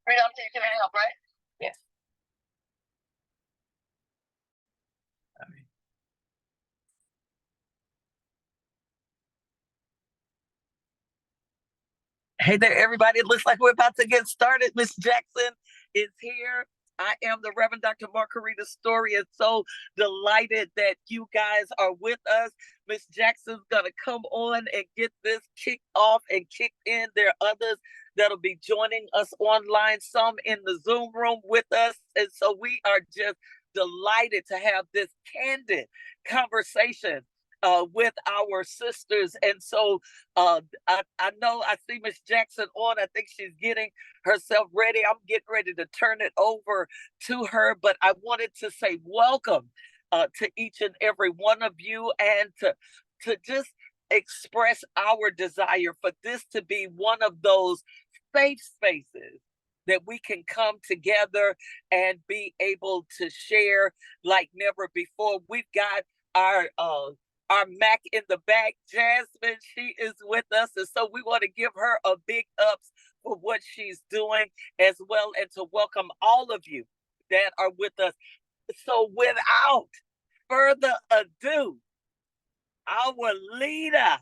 Read up to you can hang up, right? Yes. Hey there, everybody. It looks like we're about to get started. Miss Jackson is here. I am the Reverend Dr. Margarita Story, and so delighted that you guys are with us. Miss Jackson's going to come on and get this kicked off and kicked in. There are others that'll be joining us online, some in the Zoom room with us. And so we are just delighted to have this candid conversation with our sisters. And so I know I see Miss Jackson on. I think she's getting herself ready. I'm getting ready to turn it over to her, but I wanted to say welcome to each and every one of you, and to just express our desire for this to be one of those safe spaces that we can come together and be able to share like never before. We've got our Mac in the back, Jasmine. She is with us, and so we want to give her a big ups for what she's doing as well, and to welcome all of you that are with us. So without further ado, our leader,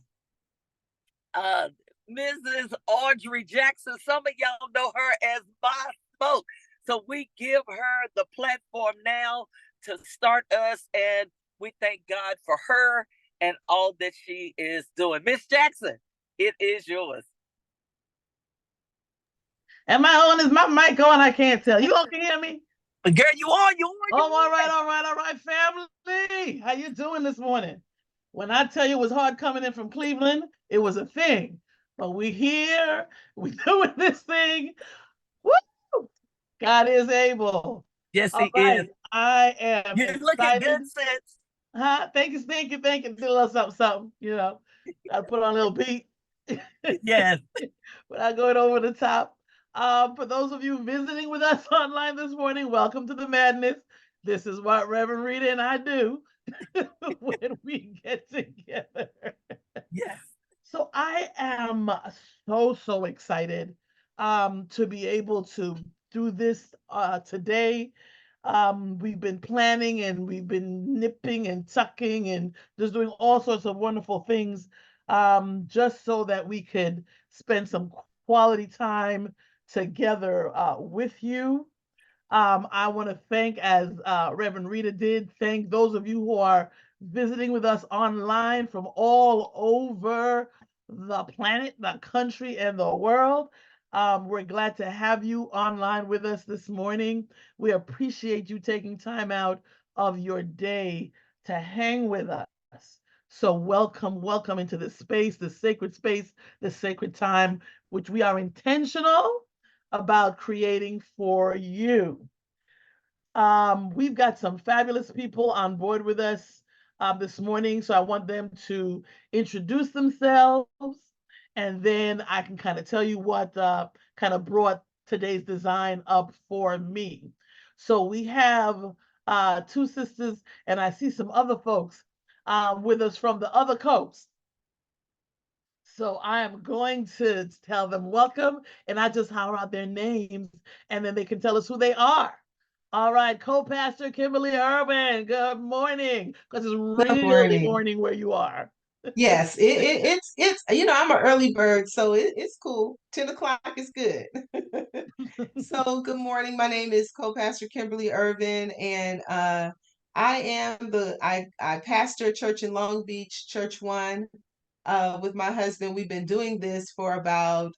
Mrs. Audrey Jackson. Some of y'all know her as My Smoke. So we give her the platform now to start us, and we thank God for her and all that she is doing. Miss Jackson, it is yours. Am I on? Is my mic on? I can't tell. You all can hear me? Girl, you on, you on. Oh, all right, family. How you doing this morning? When I tell you it was hard coming in from Cleveland, it was a thing. But we here, we doing this thing. Woo! God is able. Yes, all he right. is. I am You're looking excited. good, sis. Huh? Thank you. Do a little something, I put on a little beat. Yes. Without going over the top. For those of you visiting with us online this morning, welcome to the madness. This is what Reverend Rita and I do when we get together. Yes. So I am so excited to be able to do this today. We've been planning and we've been nipping and tucking and just doing all sorts of wonderful things just so that we could spend some quality time together with you. I want to thank, as Reverend Rita did, thank those of you who are visiting with us online from all over the planet, the country, and the world. We're glad to have you online with us this morning. We appreciate you taking time out of your day to hang with us. So welcome into this space, the sacred time, which we are intentional about creating for you. We've got some fabulous people on board with us this morning, so I want them to introduce themselves, and then I can kind of tell you what kind of brought today's design up for me. So we have two sisters, and I see some other folks with us from the other coast. So I am going to tell them welcome, and I just holler out their names, and then they can tell us who they are. All right, co-pastor Kimberly Urban, good morning, because it's really morning where you are. Yes, it's I'm an early bird, so it's cool. 10 o'clock is good. So good morning. My name is co-pastor Kimberly Irvin, and I pastor a church in Long Beach, Church One. With my husband, we've been doing this for about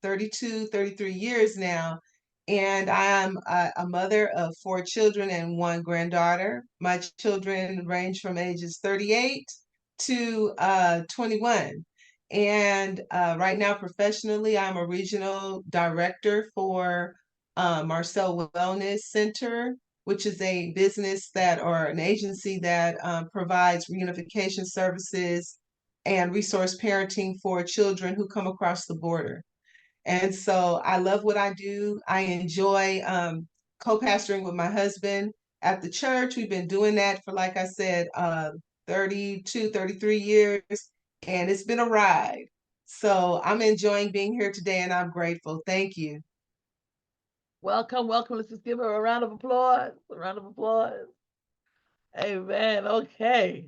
33 years now. And I'm a mother of 4 children and 1 granddaughter. My children range from ages 38 to 21. And right now, professionally, I'm a regional director for Marcel Wellness Center, which is a business or an agency that provides reunification services and resource parenting for children who come across the border. And so I love what I do. I enjoy co-pastoring with my husband at the church. We've been doing that for, like I said, 32, 33 years, and it's been a ride. So I'm enjoying being here today, and I'm grateful. Thank you. Welcome, welcome. Let's just give her a round of applause. A round of applause. Amen. Okay.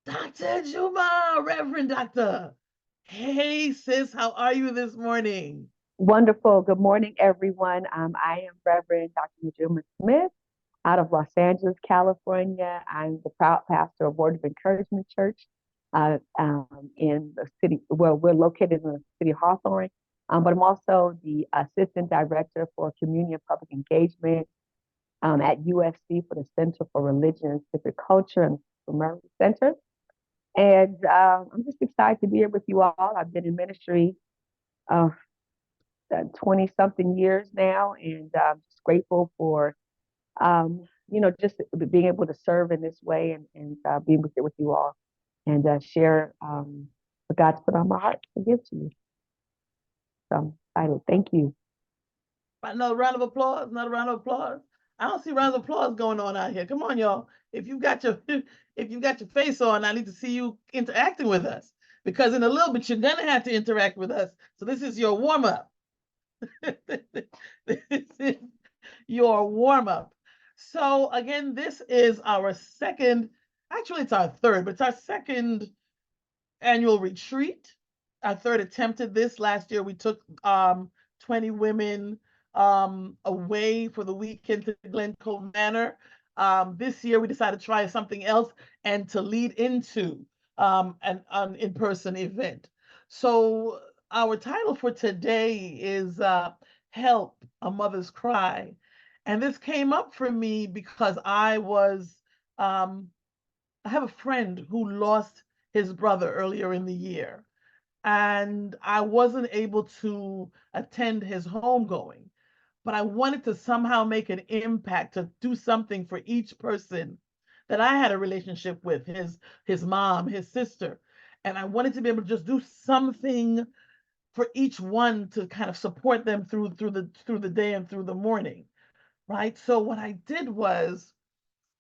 Dr. Juma, Reverend Doctor. Hey, sis, how are you this morning? Wonderful. Good morning, everyone. I am Reverend Dr. Najuma Smith out of Los Angeles, California. I'm the proud pastor of Word of Encouragement Church in the city. Well, we're located in the city of Hawthorne, but I'm also the assistant director for community and public engagement at UFC for the Center for Religion and Civic Culture and American Center. And I'm just excited to be here with you all. I've been in ministry uh, 20 something years now, and I'm just grateful for, just being able to serve in this way and being here with you all and share what God's put on my heart to give to you. So I'm excited. Thank you. Another round of applause. Another round of applause. I don't see rounds of applause going on out here. Come on, y'all. If you've got your if you've got your face on, I need to see you interacting with us because in a little bit you're gonna have to interact with us. So this is your warm up. This is your warm up. So again, this is our second. Actually, it's our third, but it's our second annual retreat. Our third attempt at this. Last year, we took 20 women away for the weekend to Glen Cove Manor. This year, we decided to try something else and to lead into an in-person event. So our title for today is Help, a Mother's Cry. And this came up for me because I have a friend who lost his brother earlier in the year, and I wasn't able to attend his homegoing, but I wanted to somehow make an impact to do something for each person that I had a relationship with, his mom, his sister, and I wanted to be able to just do something for each one to kind of support them through the day and through the morning, right? So what I did was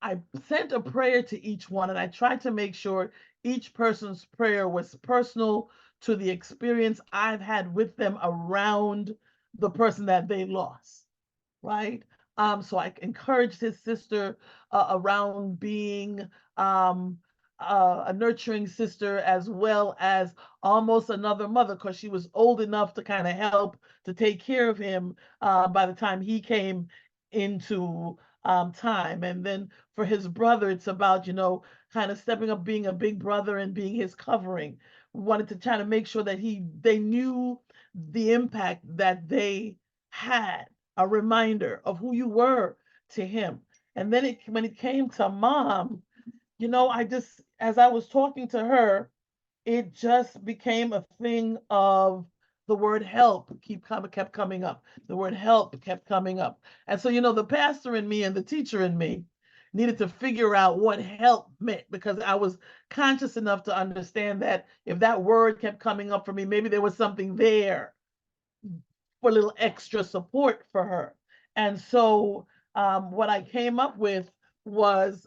I sent a prayer to each one, and I tried to make sure each person's prayer was personal to the experience I've had with them around the person that they lost, right? So I encouraged his sister around being a nurturing sister as well as almost another mother because she was old enough to kind of help to take care of him by the time he came into time. And then for his brother, it's about, kind of stepping up, being a big brother and being his covering. We wanted to try to make sure that they knew the impact that they had, a reminder of who you were to him. And then when it came to mom, I just, as I was talking to her, it just became a thing of the word help kept coming up. The word help kept coming up. And so, the pastor in me and the teacher in me needed to figure out what help meant because I was conscious enough to understand that if that word kept coming up for me, maybe there was something there for a little extra support for her. And so what I came up with was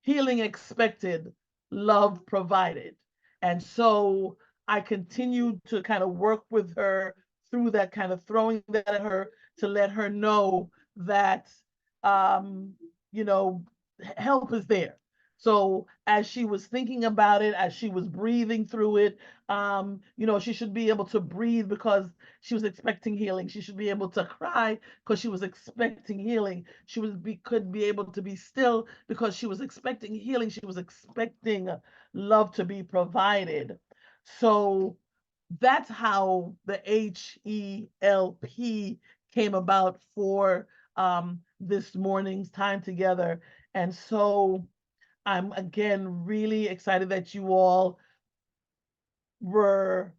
healing expected, love provided. And so I continued to kind of work with her through that, kind of throwing that at her to let her know that, um, you know, help is there. So as she was thinking about it, as she was breathing through it, she should be able to breathe because she was expecting healing. She should be able to cry because she was expecting healing. Could be able to be still because she was expecting healing. She was expecting love to be provided. So that's how the HELP came about for this morning's time together. And so I'm again really excited that you all were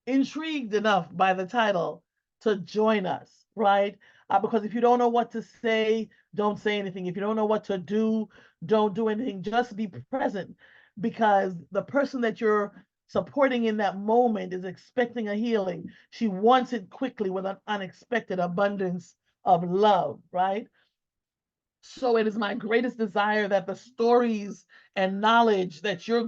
intrigued enough by the title to join us, right? Because if you don't know what to say, don't say anything. If you don't know what to do, don't do anything. Just be present because the person that you're supporting in that moment is expecting a healing. She wants it quickly with an unexpected abundance of love, right? So it is my greatest desire that the stories and knowledge that we're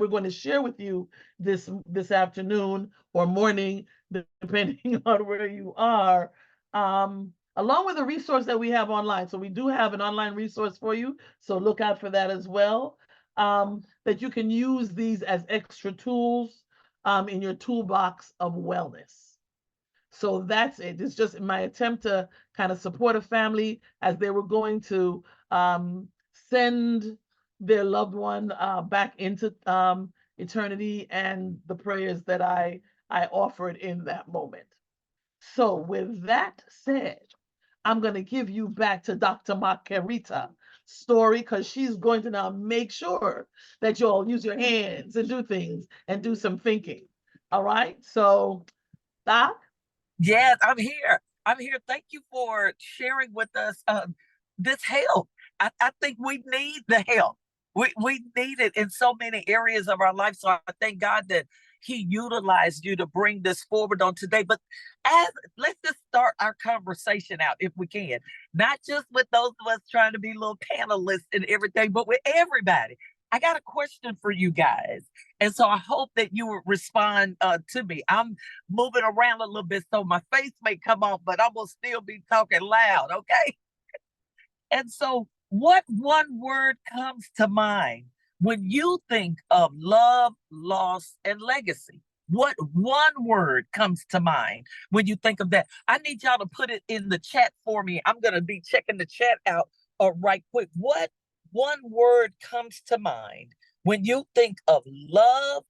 going to share with you this afternoon or morning, depending on where you are, along with the resource that we have online. So we do have an online resource for you. So look out for that as well. That you can use these as extra tools in your toolbox of wellness. So that's it. It's just my attempt to kind of support a family as they were going to send their loved one back into eternity, and the prayers that I offered in that moment. So with that said, I'm going to give you back to Dr. Margarita Story, because she's going to now make sure that you all use your hands and do things and do some thinking. All right. So Doc. Yes, I'm here. I'm here. Thank you for sharing with us this help. I think we need the help. We need it in so many areas of our life. So I thank God that He utilized you to bring this forward on today. But as let's just start our conversation out if we can. Not just with those of us trying to be little panelists and everything, but with everybody. I got a question for you guys. And so I hope that you would respond to me. I'm moving around a little bit, so my face may come off, but I'm gonna still be talking loud, okay? And so, what one word comes to mind when you think of love, loss, and legacy? What one word comes to mind when you think of that? I need y'all to put it in the chat for me. I'm gonna be checking the chat out right quick. What one word comes to mind when you think of love,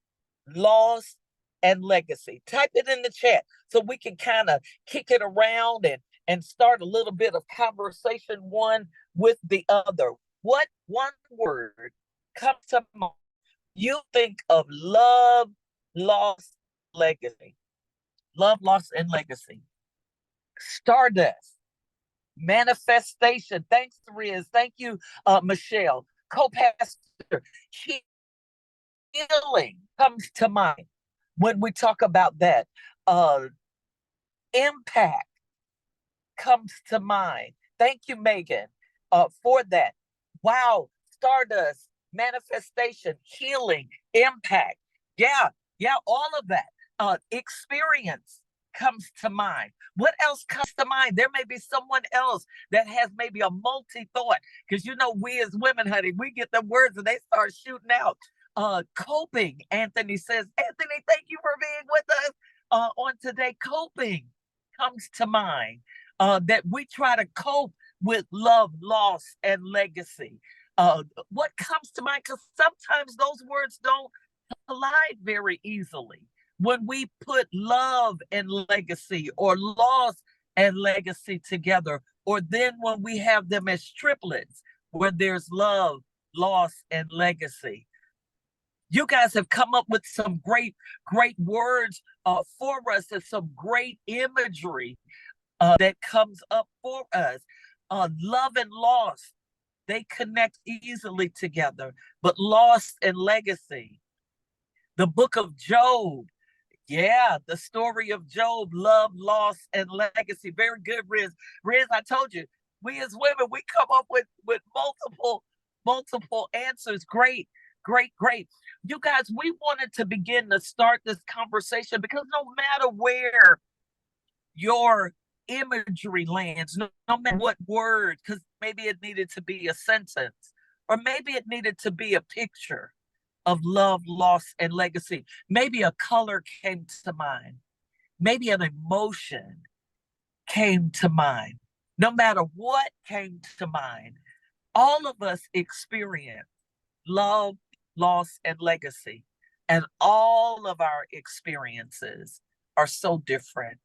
loss, and legacy? Type it in the chat so we can kind of kick it around and start a little bit of conversation one with the other. What one word comes to mind? You think of love, loss, legacy. Love, loss, and legacy. Stardust, manifestation. Thanks, Riz. Thank you, Michelle. Co-pastor, healing comes to mind when we talk about that. Impact comes to mind. Thank you, Megan, for that. Wow, stardust, manifestation, healing, impact. Yeah, yeah, all of that. Experience comes to mind. What else comes to mind? There may be someone else that has maybe a multi-thought, because we as women, honey, we get the words and they start shooting out. Coping, Anthony says. Anthony, thank you for being with us on today. Coping comes to mind. That we try to cope with love, loss, and legacy. What comes to mind? Because sometimes those words don't collide very easily. When we put love and legacy or loss and legacy together, or then when we have them as triplets, where there's love, loss, and legacy. You guys have come up with some great, great words for us and some great imagery that comes up for us. Love and loss, they connect easily together, but loss and legacy. The book of Job, yeah, the story of Job, love, loss, and legacy. Very good, Riz. Riz, I told you, we as women, we come up with multiple answers. Great, great, great. You guys, we wanted to begin to start this conversation because no matter where your imagery lands, no matter what word, because maybe it needed to be a sentence, or maybe it needed to be a picture of love, loss, and legacy. Maybe a color came to mind. Maybe an emotion came to mind. No matter what came to mind, all of us experience love, loss, and legacy. And all of our experiences are so different.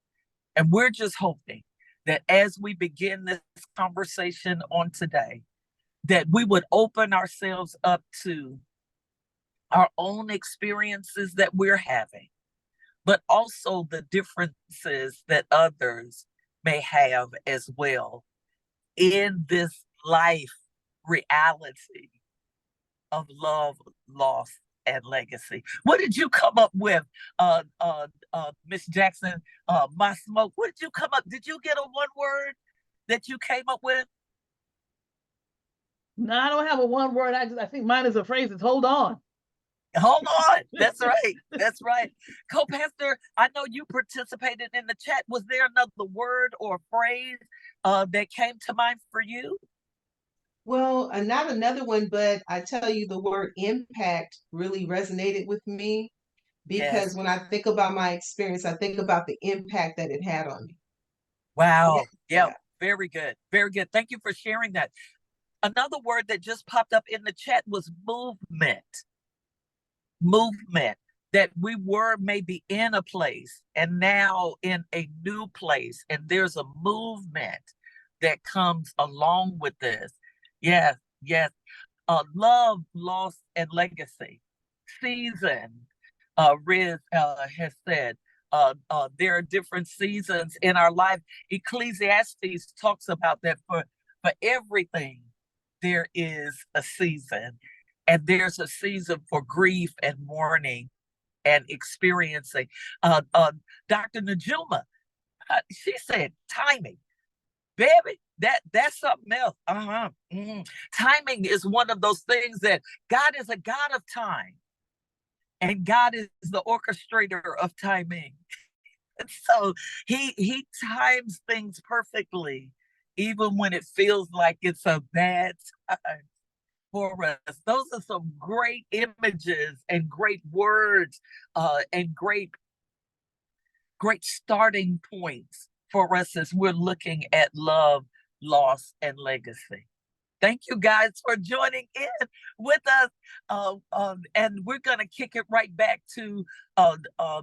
And we're just hoping that as we begin this conversation on today, that we would open ourselves up to our own experiences that we're having, but also the differences that others may have as well in this life reality of love, loss, and legacy. What did you come up with, Miss Jackson? My smoke. What did you come up? Did you get a one word that you came up with? No, I don't have a one word. I think mine is a phrase. It's hold on. Hold on. That's right. That's right. Co-pastor, I know you participated in the chat. Was there another word or phrase that came to mind for you? Well, not another one, but I tell you, the word impact really resonated with me Yes. because when I think about my experience, I think about the impact that it had on me. Wow. Yeah. Yeah. Very good. Very good. Thank you for sharing that. Another word that just popped up in the chat was movement. Movement. That we were maybe in a place and now in a new place, and there's a movement that comes along with this. Yes, yes. Love, loss, and legacy. Season, Riz has said, there are different seasons in our life. Ecclesiastes talks about that for everything, there is a season. And there's a season for grief and mourning and experiencing. Uh, uh, Dr. Najuma, she said timing. Baby, that's something else. Timing is one of those things that God is a God of time, and God is the orchestrator of timing. And so he times things perfectly, even when it feels like it's a bad time for us. Those are some great images and great words, and great starting points for us as we're looking at love, loss, and legacy. Thank you guys for joining in with us. And we're going to kick it right back to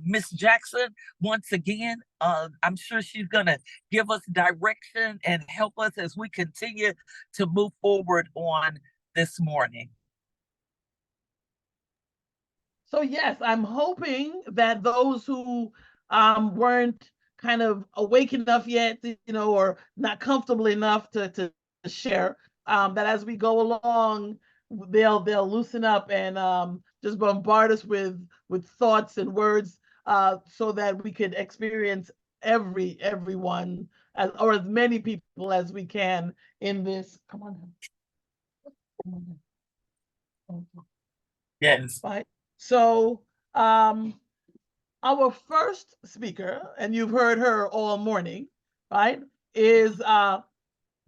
Miss Jackson once again. I'm sure she's going to give us direction and help us as we continue to move forward on this morning. So yes, I'm hoping that those who weren't kind of awake enough yet, or not comfortable enough to share, that as we go along, they'll loosen up and just bombard us with thoughts and words, so that we could experience everyone or as many people as we can in this. Come on. Come on. Yes. Right. So, our first speaker, and you've heard her all morning, right, is the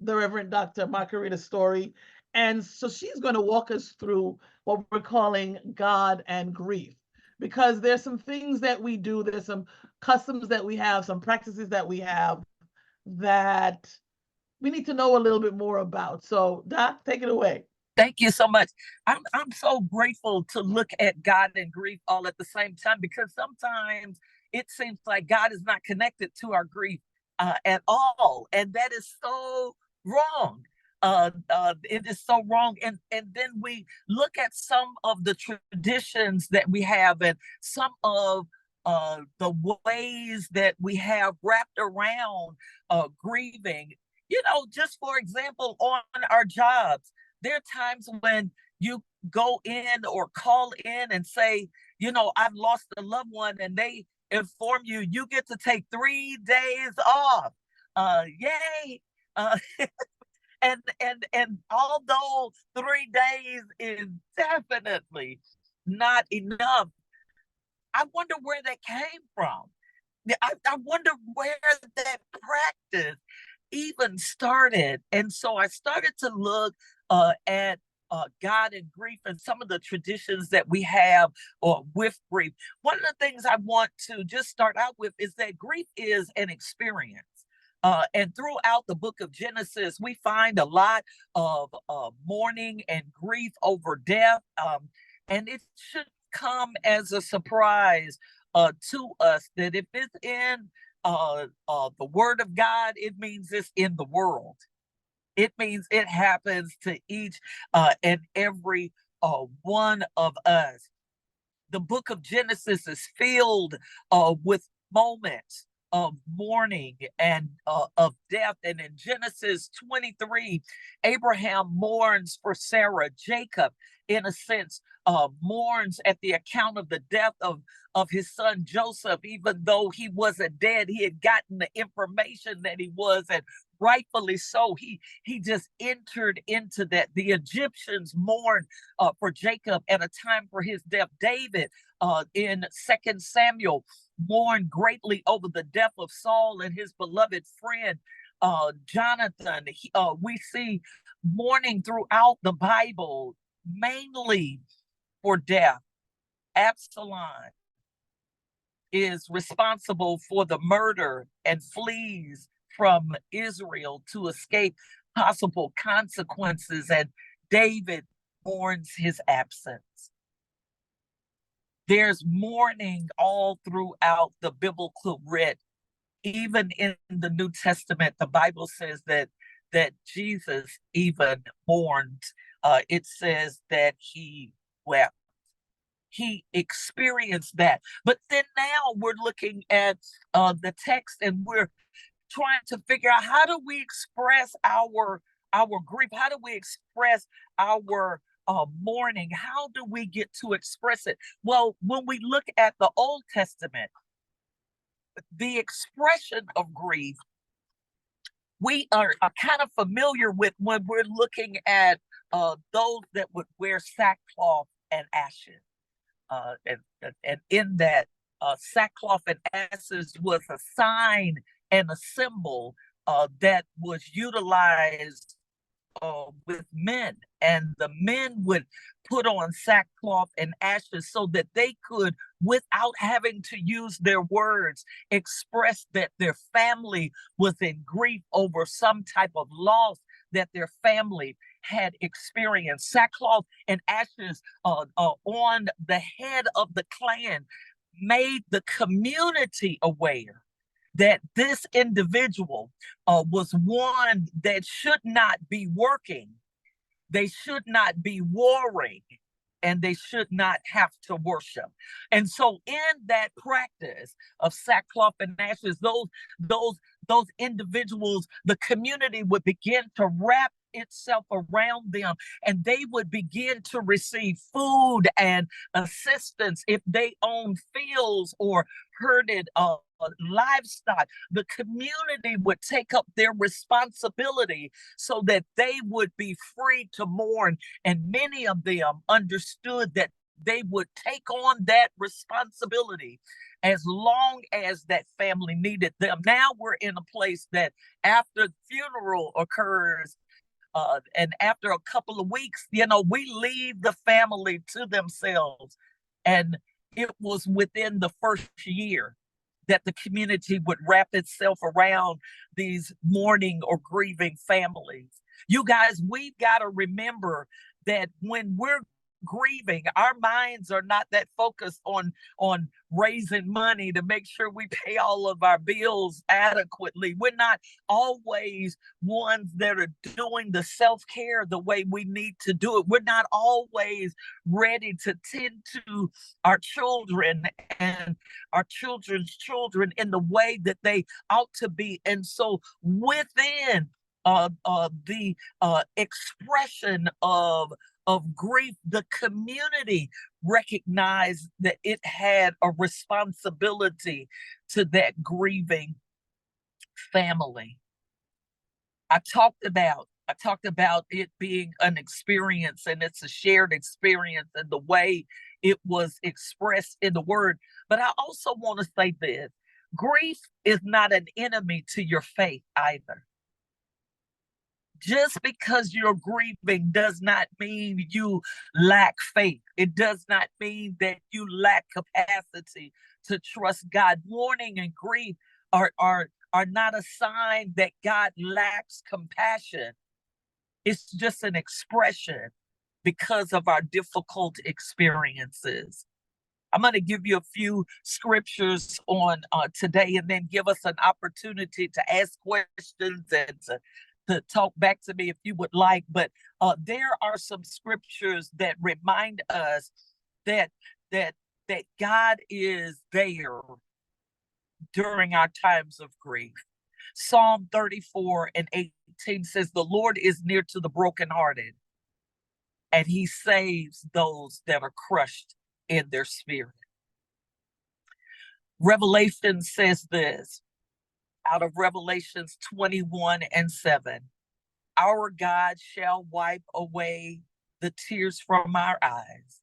Reverend Dr. Margarita Story. And so she's going to walk us through what we're calling God and grief, because there's some things that we do, there's some customs that we have, some practices that we have that we need to know a little bit more about. So, Doc, take it away. Thank you so much. I'm so grateful to look at God and grief all at the same time, because sometimes it seems like God is not connected to our grief at all, and that is so wrong. It is so wrong, and then we look at some of the traditions that we have, and some of the ways that we have wrapped around grieving. Just for example, on our jobs, there are times when you go in or call in and say, I've lost a loved one, and they inform you get to take 3 days off. Yay! And although 3 days is definitely not enough, I wonder where that came from. I wonder where that practice even started. And so I started to look at God and grief and some of the traditions that we have or with grief. One of the things I want to just start out with is that grief is an experience. And throughout the book of Genesis, we find a lot of mourning and grief over death. And it should come as a surprise to us that if it's in the word of God, it means it's in the world. It means it happens to each and every one of us. The book of Genesis is filled with moments of mourning and of death. And in Genesis 23, Abraham mourns for Sarah. Jacob, in a sense, mourns at the account of the death of his son Joseph, even though he wasn't dead. He had gotten the information that he was, and rightfully so. He just entered into that. The Egyptians mourned for Jacob at a time for his death. David in 2 Samuel mourned greatly over the death of Saul and his beloved friend Jonathan. We see mourning throughout the Bible, mainly for death. Absalom is responsible for the murder and flees from Israel to escape possible consequences, and David mourns his absence. There's mourning all throughout the biblical writ. Even in the New Testament, the Bible says that Jesus even mourned. It says that he wept. He experienced that. But then now we're looking at the text, and we're trying to figure out, how do we express our grief? How do we express our mourning? How do we get to express it? Well, when we look at the Old Testament, the expression of grief, we are kind of familiar with when we're looking at those that would wear sackcloth and ashes. And in that, sackcloth and ashes was a sign and a symbol that was utilized with men, and the men would put on sackcloth and ashes so that they could, without having to use their words, express that their family was in grief over some type of loss that their family had experienced. Sackcloth and ashes on the head of the clan made the community aware that this individual was one that should not be working, they should not be warring, and they should not have to worship. And so in that practice of sackcloth and ashes, those individuals, the community would begin to wrap itself around them, and they would begin to receive food and assistance if they owned fields or herded livestock. The community would take up their responsibility so that they would be free to mourn, and many of them understood that they would take on that responsibility as long as that family needed them. Now we're in a place that after the funeral occurs, and after a couple of weeks, we leave the family to themselves. And it was within the first year that the community would wrap itself around these mourning or grieving families. You guys, we've got to remember that when we're grieving, our minds are not that focused on raising money to make sure we pay all of our bills adequately. We're not always ones that are doing the self-care the way we need to do it. We're not always ready to tend to our children and our children's children in the way that they ought to be. And so within the expression of grief, the community recognized that it had a responsibility to that grieving family. I talked about it being an experience, and it's a shared experience, and the way it was expressed in the word. But I also want to say this: grief is not an enemy to your faith either. Just because you're grieving does not mean you lack faith. It does not mean that you lack capacity to trust God. Mourning and grief are not a sign that God lacks compassion. It's just an expression because of our difficult experiences. I'm going to give you a few scriptures on today, and then give us an opportunity to ask questions and to talk back to me if you would like. But there are some scriptures that remind us that God is there during our times of grief. Psalm 34:18 says, "The Lord is near to the brokenhearted, and he saves those that are crushed in their spirit." Revelation says this: out of Revelations 21:7. Our God shall wipe away the tears from our eyes,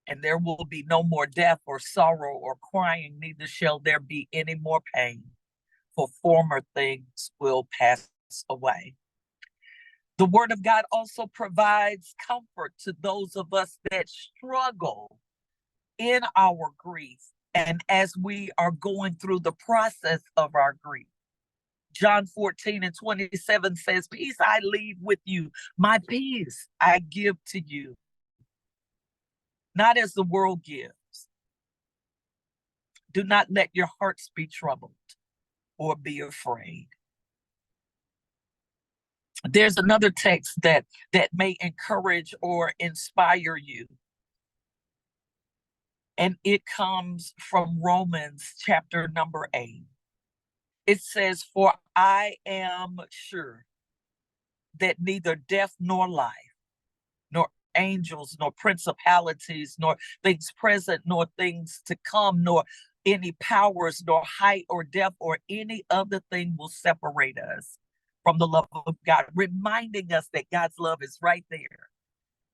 and there will be no more death or sorrow or crying, neither shall there be any more pain, for former things will pass away. The Word of God also provides comfort to those of us that struggle in our grief and as we are going through the process of our grief. John 14:27 says, "Peace I leave with you, my peace I give to you, not as the world gives. Do not let your hearts be troubled or be afraid." There's another text that may encourage or inspire you. And it comes from Romans chapter number 8. It says, "For I am sure that neither death nor life, nor angels, nor principalities, nor things present, nor things to come, nor any powers, nor height or depth, or any other thing will separate us from the love of God," reminding us that God's love is right there,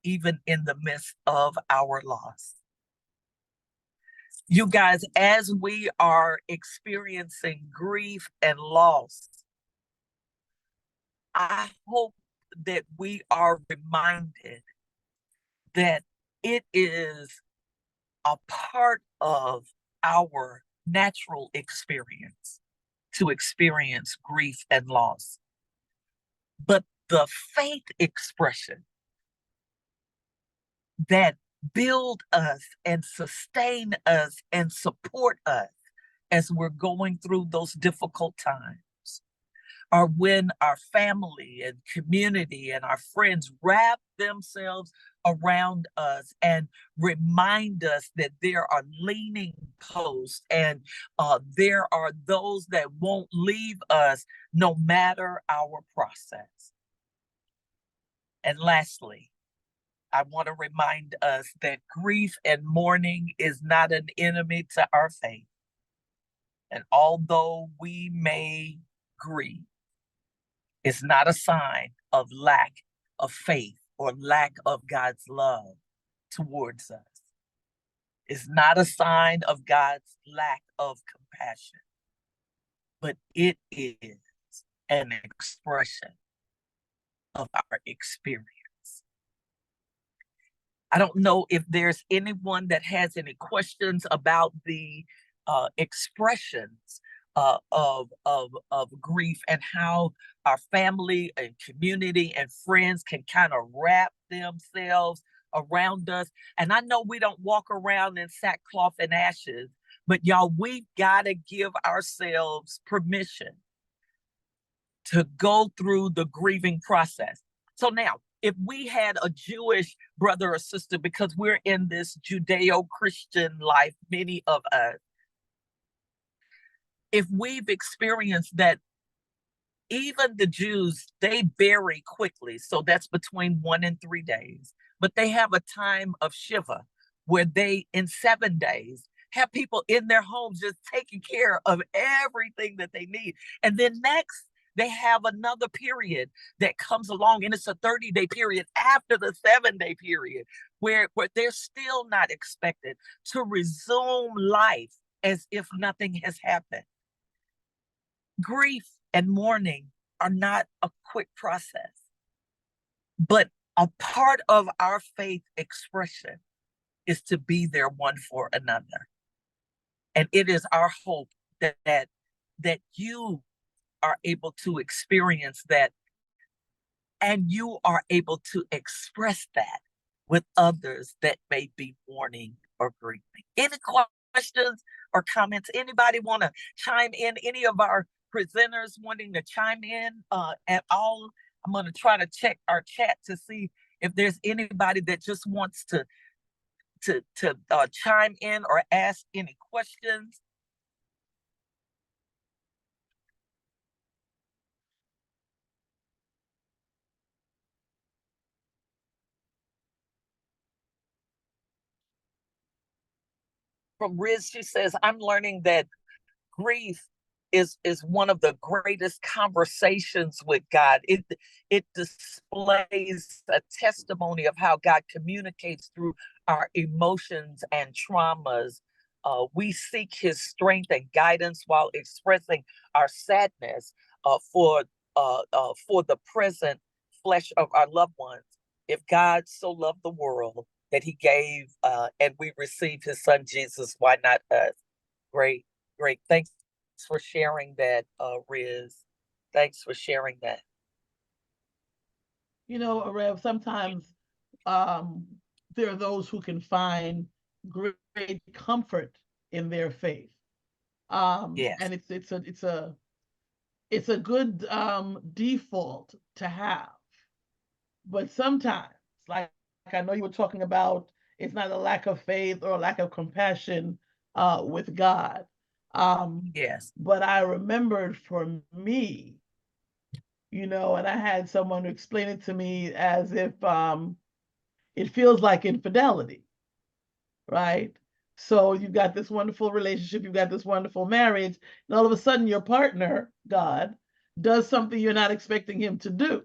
even in the midst of our loss. You guys, as we are experiencing grief and loss, I hope that we are reminded that it is a part of our natural experience to experience grief and loss. But the faith expression that build us and sustain us and support us as we're going through those difficult times are when our family and community and our friends wrap themselves around us and remind us that there are leaning posts and there are those that won't leave us no matter our process. And lastly, I want to remind us that grief and mourning is not an enemy to our faith. And although we may grieve, it's not a sign of lack of faith or lack of God's love towards us. It's not a sign of God's lack of compassion, but it is an expression of our experience. I don't know if there's anyone that has any questions about the expressions of grief and how our family and community and friends can kind of wrap themselves around us. And I know we don't walk around in sackcloth and ashes, but y'all, we've got to give ourselves permission to go through the grieving process. So now, if we had a Jewish brother or sister, because we're in this Judeo-Christian life, many of us, if we've experienced that, even the Jews, they bury quickly. So that's between 1 and 3 days. But they have a time of Shiva where they, in 7 days, have people in their homes just taking care of everything that they need. And then next, they have another period that comes along, and it's a 30-day period after the 7-day period where they're still not expected to resume life as if nothing has happened. Grief and mourning are not a quick process, but a part of our faith expression is to be there one for another. And it is our hope that you are able to experience that and you are able to express that with others that may be mourning or grieving. Any questions or comments? Anybody want to chime in? Any of our presenters wanting to chime in at all? I'm going to try to check our chat to see if there's anybody that just wants to chime in or ask any questions. From Riz, she says, "I'm learning that grief is one of the greatest conversations with God. It displays a testimony of how God communicates through our emotions and traumas. We seek His strength and guidance while expressing our sadness for the present flesh of our loved ones. If God so loved the world that He gave, and we received His Son Jesus, why not us? Great, great. Thanks for sharing that, Riz. Thanks for sharing that. You know, Rev, sometimes there are those who can find great comfort in their faith. Yes, And it's a good default to have. But sometimes, like I know you were talking about, it's not a lack of faith or a lack of compassion with God. Um, yes, but I remembered for me, you know, and I had someone explain it to me as if it feels like infidelity, right? So you've got this wonderful relationship, you've got this wonderful marriage, and all of a sudden your partner, God, does something you're not expecting him to do.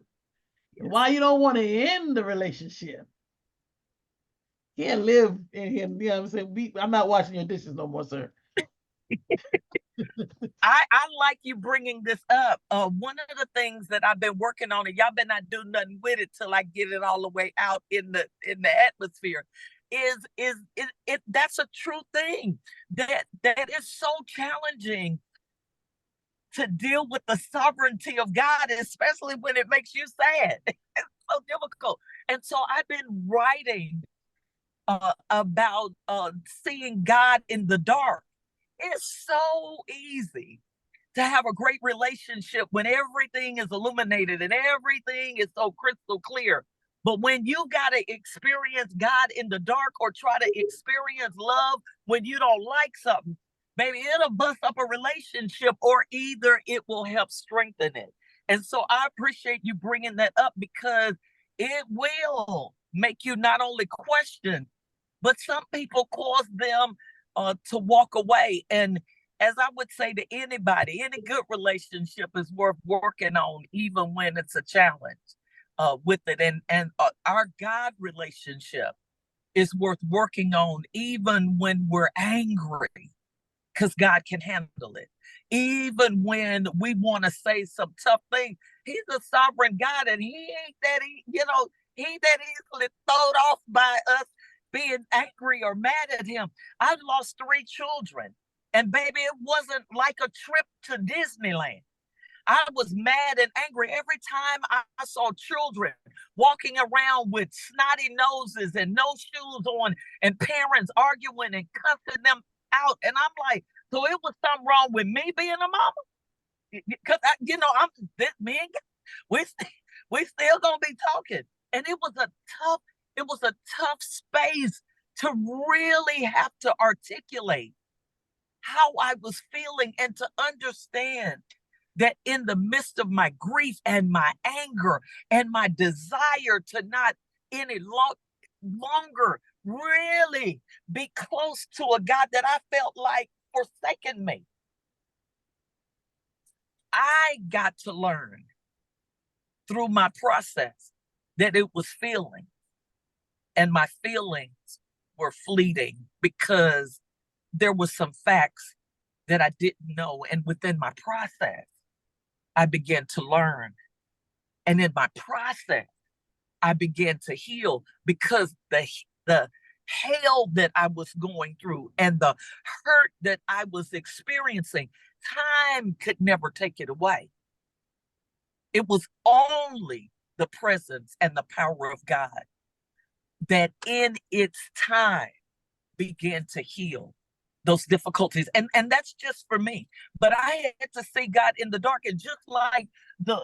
yes. Why you don't want to end the relationship? Can't live in here. You know what I'm saying? I'm not washing your dishes no more, sir. I like you bringing this up. One of the things that I've been working on, and y'all better not do nothing with it till I get it all the way out in the atmosphere, is that's a true thing. That is so challenging to deal with the sovereignty of God, especially when it makes you sad. It's so difficult. And so I've been writing about seeing God in the dark. It's so easy to have a great relationship when everything is illuminated and everything is so crystal clear. But when you got to experience God in the dark or try to experience love when you don't like something, maybe it'll bust up a relationship or either it will help strengthen it. And so I appreciate you bringing that up because it will make you not only question, but some people cause them to walk away. And as I would say to anybody, any good relationship is worth working on, even when it's a challenge with it. And our God relationship is worth working on, even when we're angry, because God can handle it. Even when we want to say some tough things, He's a sovereign God, and He ain't that He ain't that easily thrown off by us being angry or mad at Him. I've lost 3 children, and baby, it wasn't like a trip to Disneyland. I was mad and angry every time I saw children walking around with snotty noses and no shoes on, and parents arguing and cussing them out. And I'm like, so it was something wrong with me being a mama? Because I'm this me and we we still gonna be talking. And it was a tough space to really have to articulate how I was feeling and to understand that in the midst of my grief and my anger and my desire to not any longer really be close to a God that I felt like forsaken me, I got to learn through my process that it was feeling, and my feelings were fleeting because there were some facts that I didn't know. And within my process, I began to learn. And in my process, I began to heal because the hell that I was going through and the hurt that I was experiencing, time could never take it away. It was only the presence and the power of God that in its time began to heal those difficulties. And that's just for me. But I had to see God in the dark. And just like the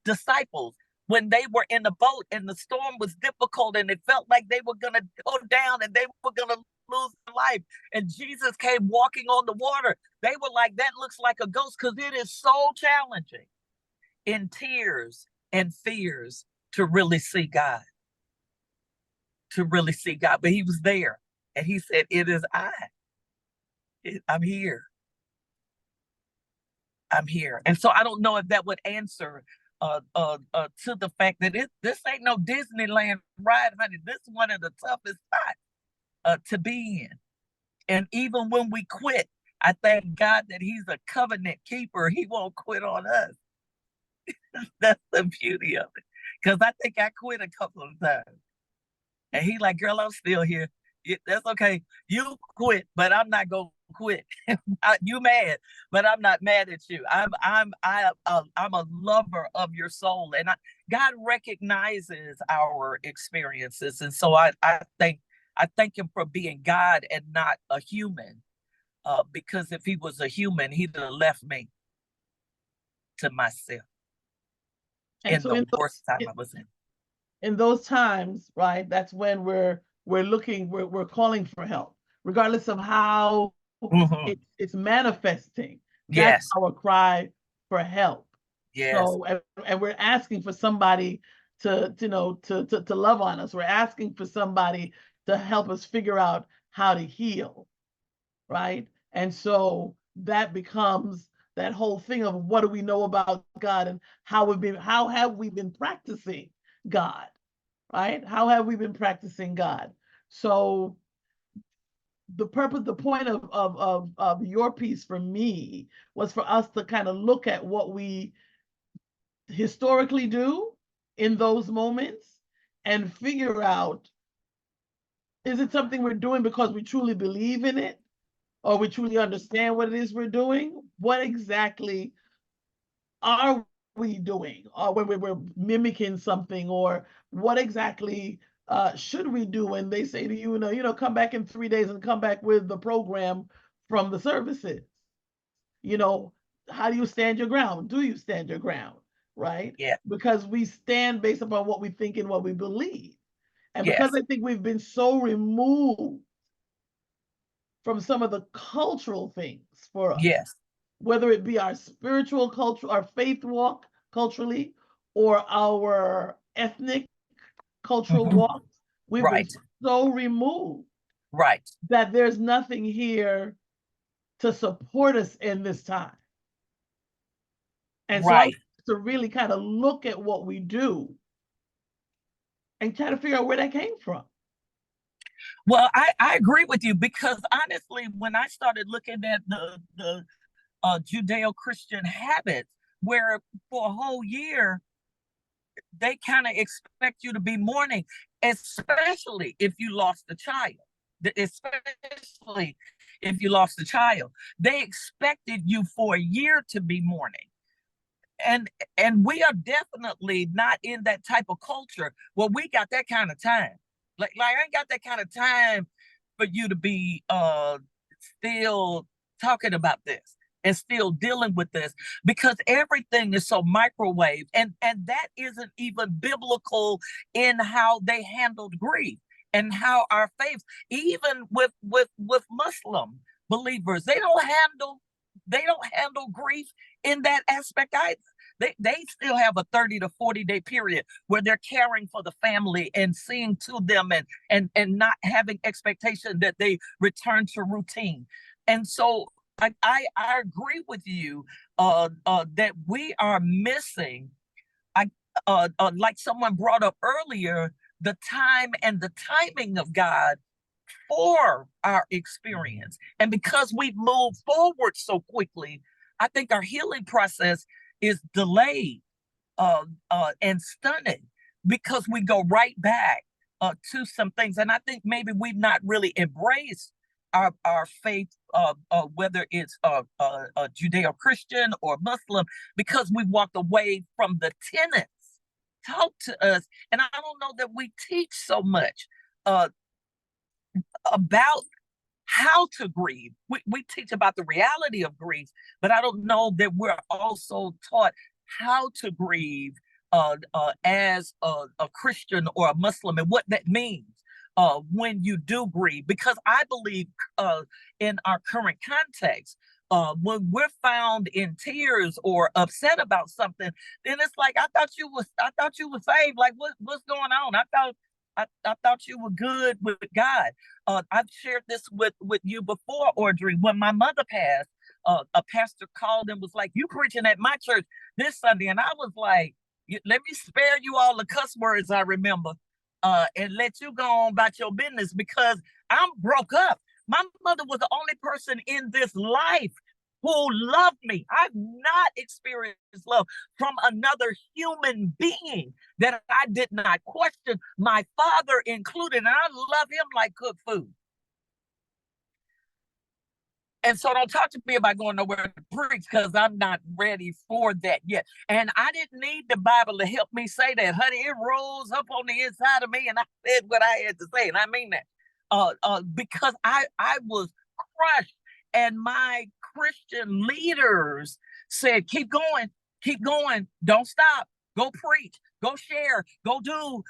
disciples, when they were in the boat and the storm was difficult and it felt like they were gonna go down and they were gonna lose their life, and Jesus came walking on the water, they were like, that looks like a ghost, because it is so challenging in tears and fears to really see God, But He was there. And He said, it is I'm here. I'm here. And so I don't know if that would answer to the fact that this ain't no Disneyland ride, honey. This is one of the toughest spots to be in. And even when we quit, I thank God that He's a covenant keeper. He won't quit on us. That's the beauty of it. Because I think I quit a couple of times. And He like, girl, I'm still here. That's okay. You quit, but I'm not gonna quit. You mad, but I'm not mad at you. I'm a lover of your soul, and God recognizes our experiences, and so I thank Him for being God and not a human. Because if He was a human, He'd have left me to myself And in so the worst time I was in. in those times, right, that's when we're looking, we're calling for help, regardless of how Mm-hmm. it's manifesting. That's Yes, our cry for help. yes, So, and we're asking for somebody to to love on us. We're asking for somebody to help us figure out how to heal, right? And so that becomes that whole thing of what do we know about God and how have we been practicing God, right? How have we been practicing God? So the point of your piece for me was for us to kind of look at what we historically do in those moments and figure out, is it something we're doing because we truly believe in it, or we truly understand what it is we're doing? What exactly are we doing, or when we're mimicking something, or what exactly should we do when they say to you, come back in 3 days and come back with the program from the services? you know how do you stand your ground? Do you stand your ground? Right? yeah, Because we stand based upon what we think and what we believe. And because yes, I think we've been so removed from some of the cultural things for us, yes. whether it be our spiritual culture, our faith walk culturally, or our ethnic cultural Mm-hmm. walk, we've been Right, so removed right, that there's nothing here to support us in this time. And so I right. want to really kind of look at what we do and try to figure out where that came from. Well, I agree with you because honestly, when I started looking at the Judeo-Christian habits, where for a whole year they kind of expect you to be mourning, especially if you lost a child. Especially if you lost a child, they expected you for a year to be mourning. And we are definitely not in that type of culture where we got that kind of time. Like I ain't got that kind of time for you to be still talking about this and still dealing with this, because everything is so microwave, and that isn't even biblical in how they handled grief and how our faith, even with Muslim believers, they don't handle grief in that aspect either. They still have a 30 to 40-day period where they're caring for the family and seeing to them, and not having expectation that they return to routine. And so I agree with you that we are missing, I like someone brought up earlier, the time and the timing of God for our experience. And because we move forward so quickly, I think our healing process is delayed and stunted, because we go right back to some things. And I think maybe we've not really embraced our faith, whether it's Judeo-Christian or Muslim, because we walked away from the tenets taught to us. And I don't know that we teach so much uh, about how to grieve. We teach about the reality of grief, but I don't know that we're also taught how to grieve as a Christian or a Muslim, and what that means when you do grieve. Because I believe in our current context, when we're found in tears or upset about something, then it's like, I thought you were saved. Like, what's going on? I thought you were good with God. I've shared this with you before, Audrey. When my mother passed, a pastor called and was like, "You preaching at my church this Sunday?" And I was like, "Let me spare you all the cuss words I remember, and let you go on about your business because I'm broke up. My mother was the only person in this life who loved me. I've not experienced love from another human being that I did not question, my father included, and I love him like cooked food. And so don't talk to me about going nowhere to preach because I'm not ready for that yet. And I didn't need the Bible to help me say that, honey. It rose up on the inside of me, and I said what I had to say, and I mean that. Because I was crushed, and my Christian leaders said, keep going, don't stop, go preach, go share, go do,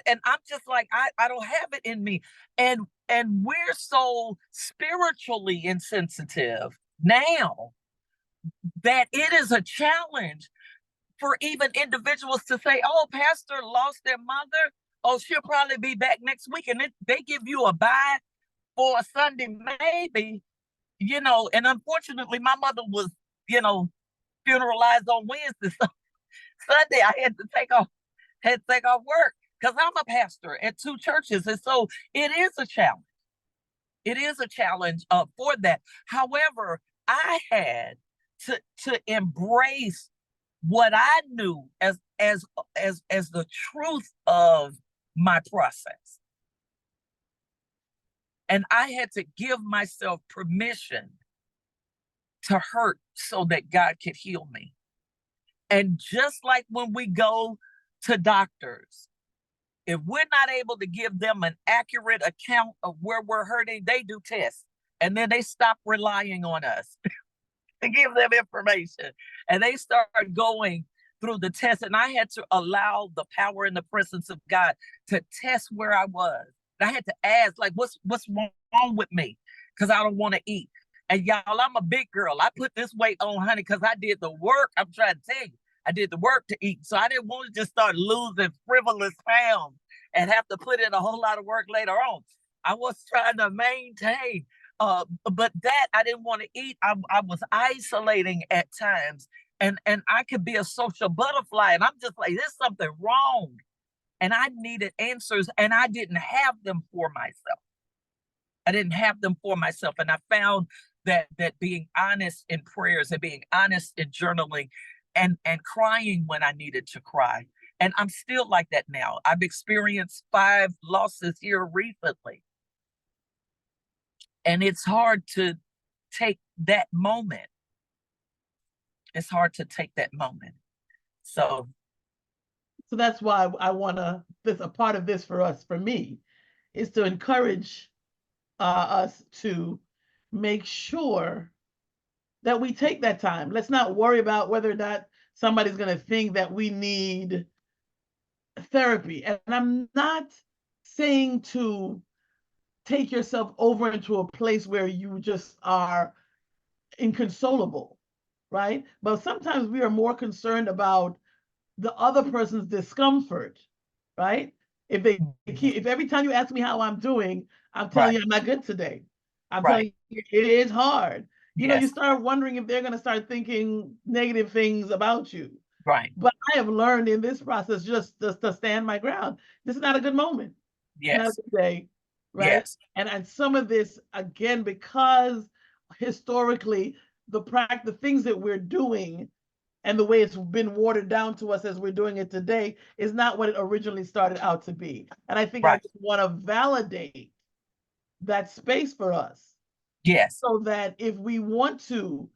and I'm just like, I don't have it in me. And we're so spiritually insensitive now that it is a challenge for even individuals to say, oh, pastor lost their mother. Oh, she'll probably be back next week. And they give you a bye for a Sunday, maybe, and unfortunately my mother was, funeralized on Wednesday. So Sunday I had to take off work because I'm a pastor at 2 churches. And so it is a challenge. It is a challenge for that. However, I had to embrace what I knew as the truth of my process. And I had to give myself permission to hurt so that God could heal me. And just like when we go to doctors, if we're not able to give them an accurate account of where we're hurting, they do tests. And then they stop relying on us to give them information. And they start going through the test. And I had to allow the power and the presence of God to test where I was. And I had to ask, like, what's wrong with me? Because I don't want to eat. And y'all, I'm a big girl. I put this weight on, honey, because I did the work. I'm trying to tell you. I did the work to eat. So I didn't want to just start losing frivolous pounds and have to put in a whole lot of work later on. I was trying to maintain, but that I didn't want to eat. I was isolating at times, and I could be a social butterfly, and I'm just like, there's something wrong. And I needed answers, and I didn't have them for myself. And I found that being honest in prayers and being honest in journaling and crying when I needed to cry. And I'm still like that now. I've experienced 5 losses here recently. And it's hard to take that moment. So that's why I want to, a part of this for me, is to encourage us to make sure that we take that time. Let's not worry about whether or not somebody's going to think that we need therapy. And I'm not saying to take yourself over into a place where you just are inconsolable, right? But sometimes we are more concerned about the other person's discomfort, right? If every time you ask me how I'm doing, I'm telling you I'm not good today. I'm telling you it is hard. You start wondering if they're going to start thinking negative things about you. Right. But I have learned in this process just to stand my ground. This is not a good moment. Yes. Not a good day, right? Yes. And some of this, again, because historically the things that we're doing and the way it's been watered down to us as we're doing it today is not what it originally started out to be. And I think I just want to validate that space for us. Yes. So that if we want to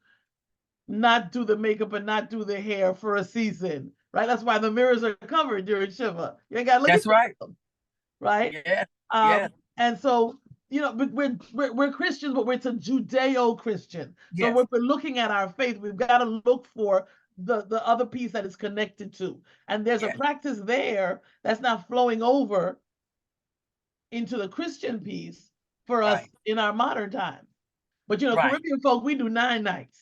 not do the makeup and not do the hair for a season, right? That's why the mirrors are covered during Shiva. You ain't got to look at them, right? Yeah. And so, but we're Christians, but we're Judeo-Christian. So if we're looking at our faith, we've got to look for the other piece that is connected to. And there's a practice there that's not flowing over into the Christian piece for us in our modern time. But Caribbean folk, we do 9 nights.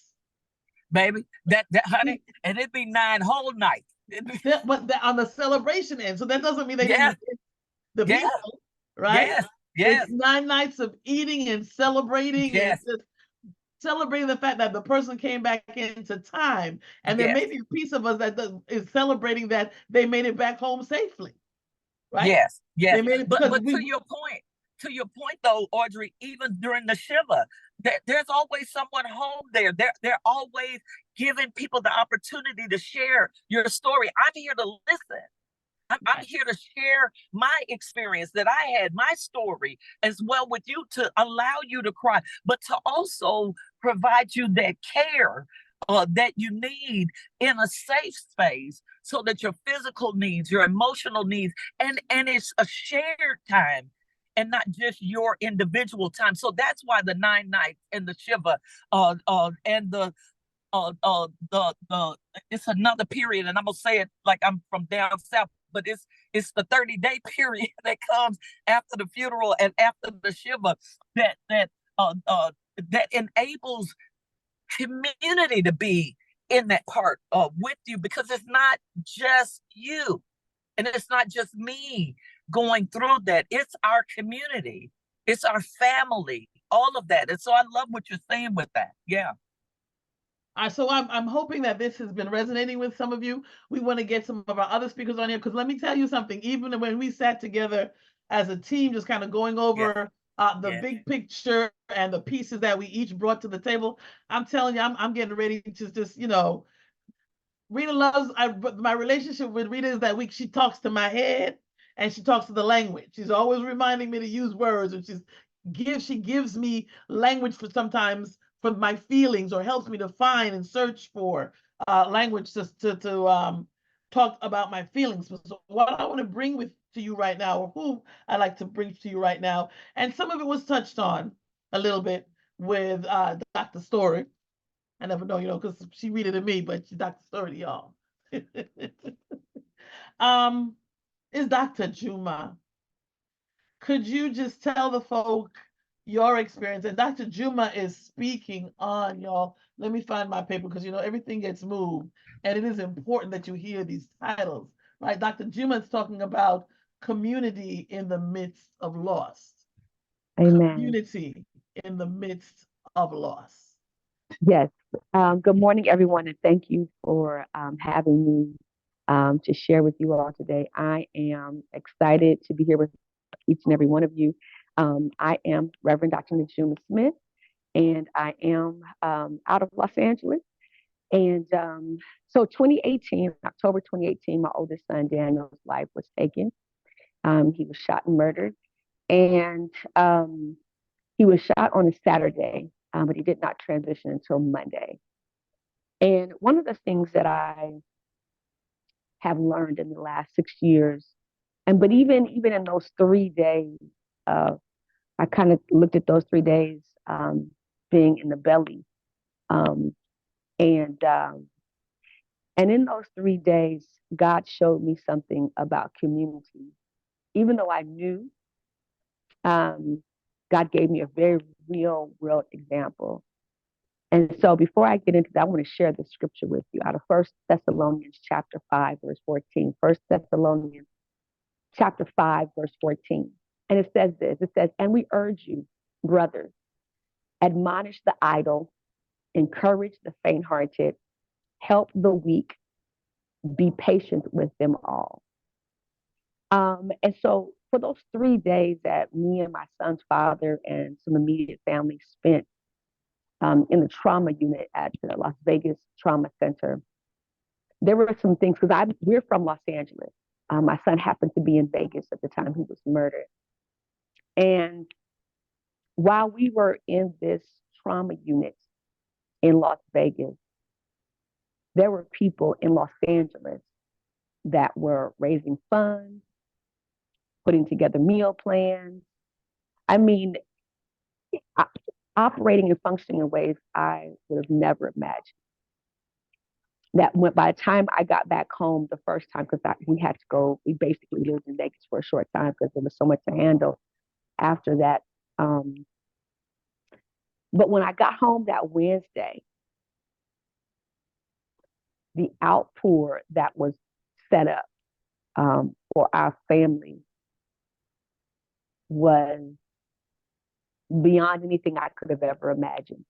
Baby, that honey, and it'd be 9 whole nights. But on the celebration end, so that doesn't mean they didn't get the people, right? Yes. It's 9 nights of eating and celebrating and just celebrating the fact that the person came back into time, and there Yes. may be a piece of us that is celebrating that they made it back home safely, right? Yes, yes. They made it But because but to your point though, Audrey, even during the Shiva, there's always someone home there. They're always giving people the opportunity to share your story. I'm here to listen. I'm here to share my experience that I had, my story as well with you, to allow you to cry, but to also provide you that care that you need in a safe space so that your physical needs, your emotional needs, and it's a shared time and not just your individual time. So that's why the 9 nights and the Shiva and the it's another period, and I'm gonna say it like I'm from down south, but it's the 30-day period that comes after the funeral and after the Shiva that that enables community to be in that part with you, because it's not just you and it's not just me going through that. It's our community, it's our family, all of that. And so I love what you're saying with that. Yeah. So I'm hoping that this has been resonating with some of you. We want to get some of our other speakers on here, because let me tell you something. Even when we sat together as a team, just kind of going Yeah. over the Yeah. big picture and the pieces that we each brought to the table, I'm telling you, I'm getting ready to just, Rita loves, my relationship with Rita is that she talks to my head and she talks to the language. She's always reminding me to use words, and she gives me language for sometimes for my feelings, or helps me to find and search for language to talk about my feelings. So what I want to bring to you right now, or who I like to bring to you right now, and some of it was touched on a little bit with Dr. Story. I never know, because she read it to me, but she's Dr. Story to y'all. um, is Dr. Juma. Could you just tell the folk your experience? And Dr. Juma is speaking on, y'all. Let me find my paper, because everything gets moved, and it is important that you hear these titles, right? Dr. Juma is talking about community in the midst of loss. Amen. Community in the midst of loss. Yes. Good morning, everyone, and thank you for having me to share with you all today. I am excited to be here with each and every one of you. I am Reverend Dr. Najuma Smith, and I am out of Los Angeles. And so 2018, October 2018, my oldest son, Daniel's life was taken. He was shot and murdered. And he was shot on a Saturday, but he did not transition until Monday. And one of the things that I have learned in the last 6 years, but even in those 3 days, I kind of looked at those 3 days being in the belly, um, and in those 3 days, God showed me something about community. Even though I knew, um, God gave me a very real example. And so before I get into that, I want to share the scripture with you out of 1 Thessalonians chapter 5, verse 14. 1 Thessalonians chapter 5, verse 14. And it says this, it says, "And we urge you, brothers, admonish the idle, encourage the faint-hearted, help the weak, be patient with them all." And so for those 3 days that me and my son's father and some immediate family spent in the trauma unit at the Las Vegas Trauma Center, there were some things, because we're from Los Angeles. My son happened to be in Vegas at the time he was murdered. And while we were in this trauma unit in Las Vegas, there were people in Los Angeles that were raising funds, putting together meal plans. I mean, operating and functioning in ways I would have never imagined. That went by the time I got back home the first time, because we had to go, we basically lived in Vegas for a short time because there was so much to handle after that. But when I got home that Wednesday, the outpour that was set up for our family was beyond anything I could have ever imagined.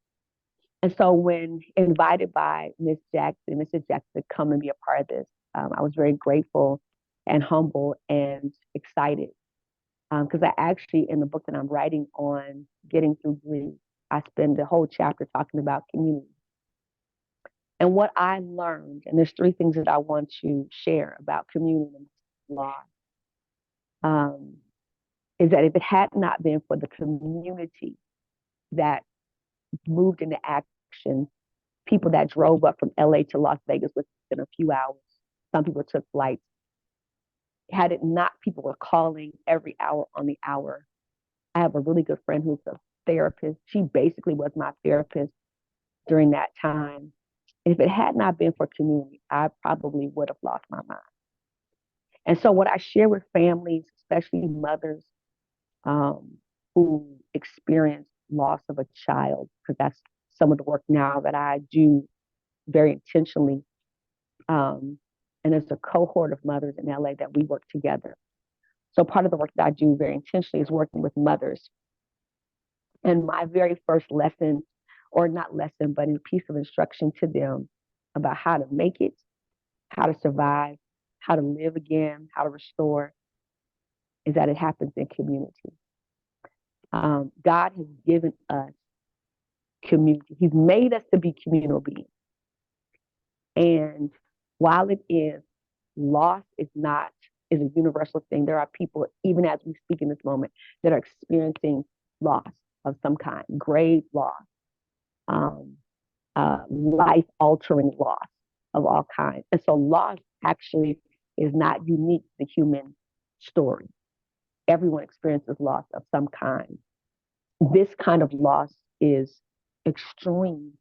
And so when invited by Mrs. Jackson, to come and be a part of this, I was very grateful and humble and excited because I actually, in the book that I'm writing on getting through grief, I spend the whole chapter talking about community. And what I learned, and there's three things that I want to share about community and loss, um, is that if it had not been for the community that moved into action, people that drove up from LA to Las Vegas within a few hours, some people took flights. Had it not, people were calling every hour on the hour. I have a really good friend who's a therapist. She basically was my therapist during that time. If it had not been for community, I probably would have lost my mind. And so, what I share with families, especially mothers who experience loss of a child, because that's some of the work now that I do very intentionally. And there's a cohort of mothers in LA that we work together. So, part of the work that I do very intentionally is working with mothers. And my very first lesson, or not lesson, but a piece of instruction to them about how to make it, how to survive, how to live again, how to restore, is that it happens in community. God has given us community. He's made us to be communal beings. And while it is, loss is a universal thing. There are people, even as we speak in this moment, that are experiencing loss of some kind, grave loss, life-altering loss of all kinds. And so loss actually is not unique to the human story. Everyone experiences loss of some kind. This kind of loss is extreme,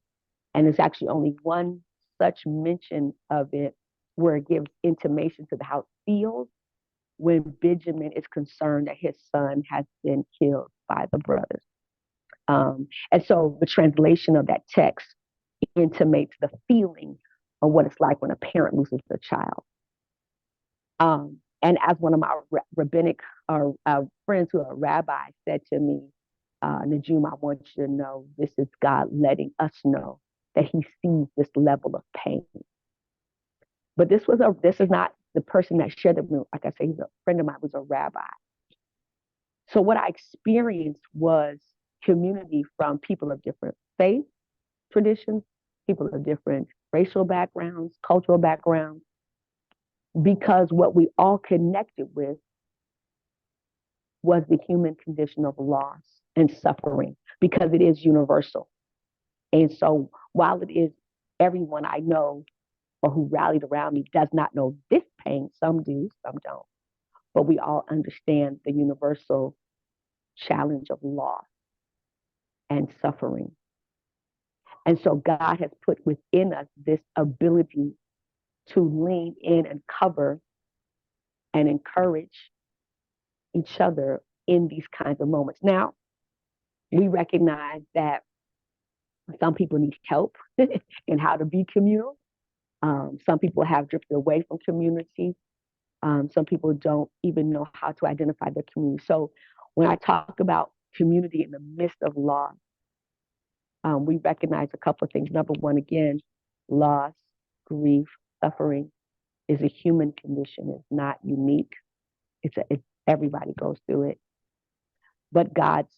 and there's actually only one such mention of it where it gives intimation to how it feels when Benjamin is concerned that his son has been killed by the brothers. And so the translation of that text intimates the feeling of what it's like when a parent loses a child. And as one of my rabbinic friends who are a rabbi said to me, Najum, I want you to know this is God letting us know that he sees this level of pain. But this is not the person that shared the room. Like I say, he's a friend of mine who's a rabbi. So what I experienced was community from people of different faith traditions, people of different racial backgrounds, cultural backgrounds, because what we all connected with was the human condition of loss and suffering, because it is universal. And so while it is everyone I know or who rallied around me does not know this pain, some do, some don't, but we all understand the universal challenge of loss and suffering. And so God has put within us this ability to lean in and cover and encourage each other in these kinds of moments. Now, we recognize that some people need help in how to be communal. Some people have drifted away from community. Some people don't even know how to identify their community. So when I talk about community in the midst of loss, we recognize a couple of things. Number one, again, loss, grief, suffering is a human condition. It's not unique. It's everybody goes through it. But God's,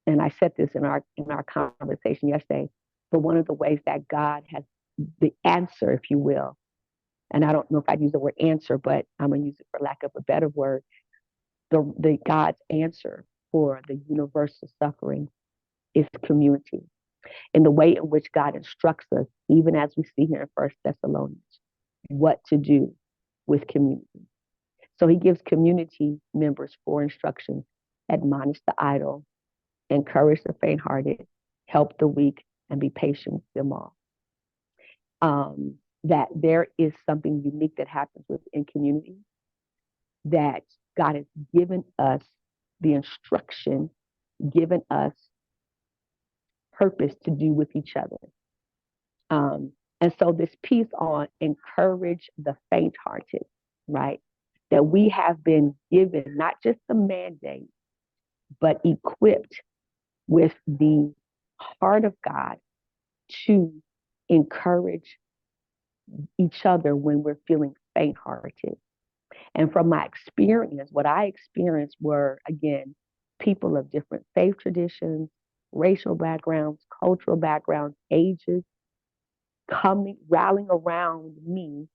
and I said this in our conversation yesterday, but one of the ways that God has the answer, if you will, and I don't know if I'd use the word answer, but I'm gonna use it for lack of a better word, the God's answer for the universal suffering is community. In the way in which God instructs us, even as we see here in 1 Thessalonians, what to do with community. So he gives community members 4 instructions: admonish the idle, encourage the faint-hearted, help the weak, and be patient with them all. That there is something unique that happens within community, that God has given us the instruction, given us purpose to do with each other. And so this piece on encourage the faint-hearted, right? That we have been given not just the mandate, but equipped with the heart of God to encourage each other when we're feeling faint hearted. And from my experience, what I experienced were, again, people of different faith traditions, racial backgrounds, cultural backgrounds, ages, coming, rallying around me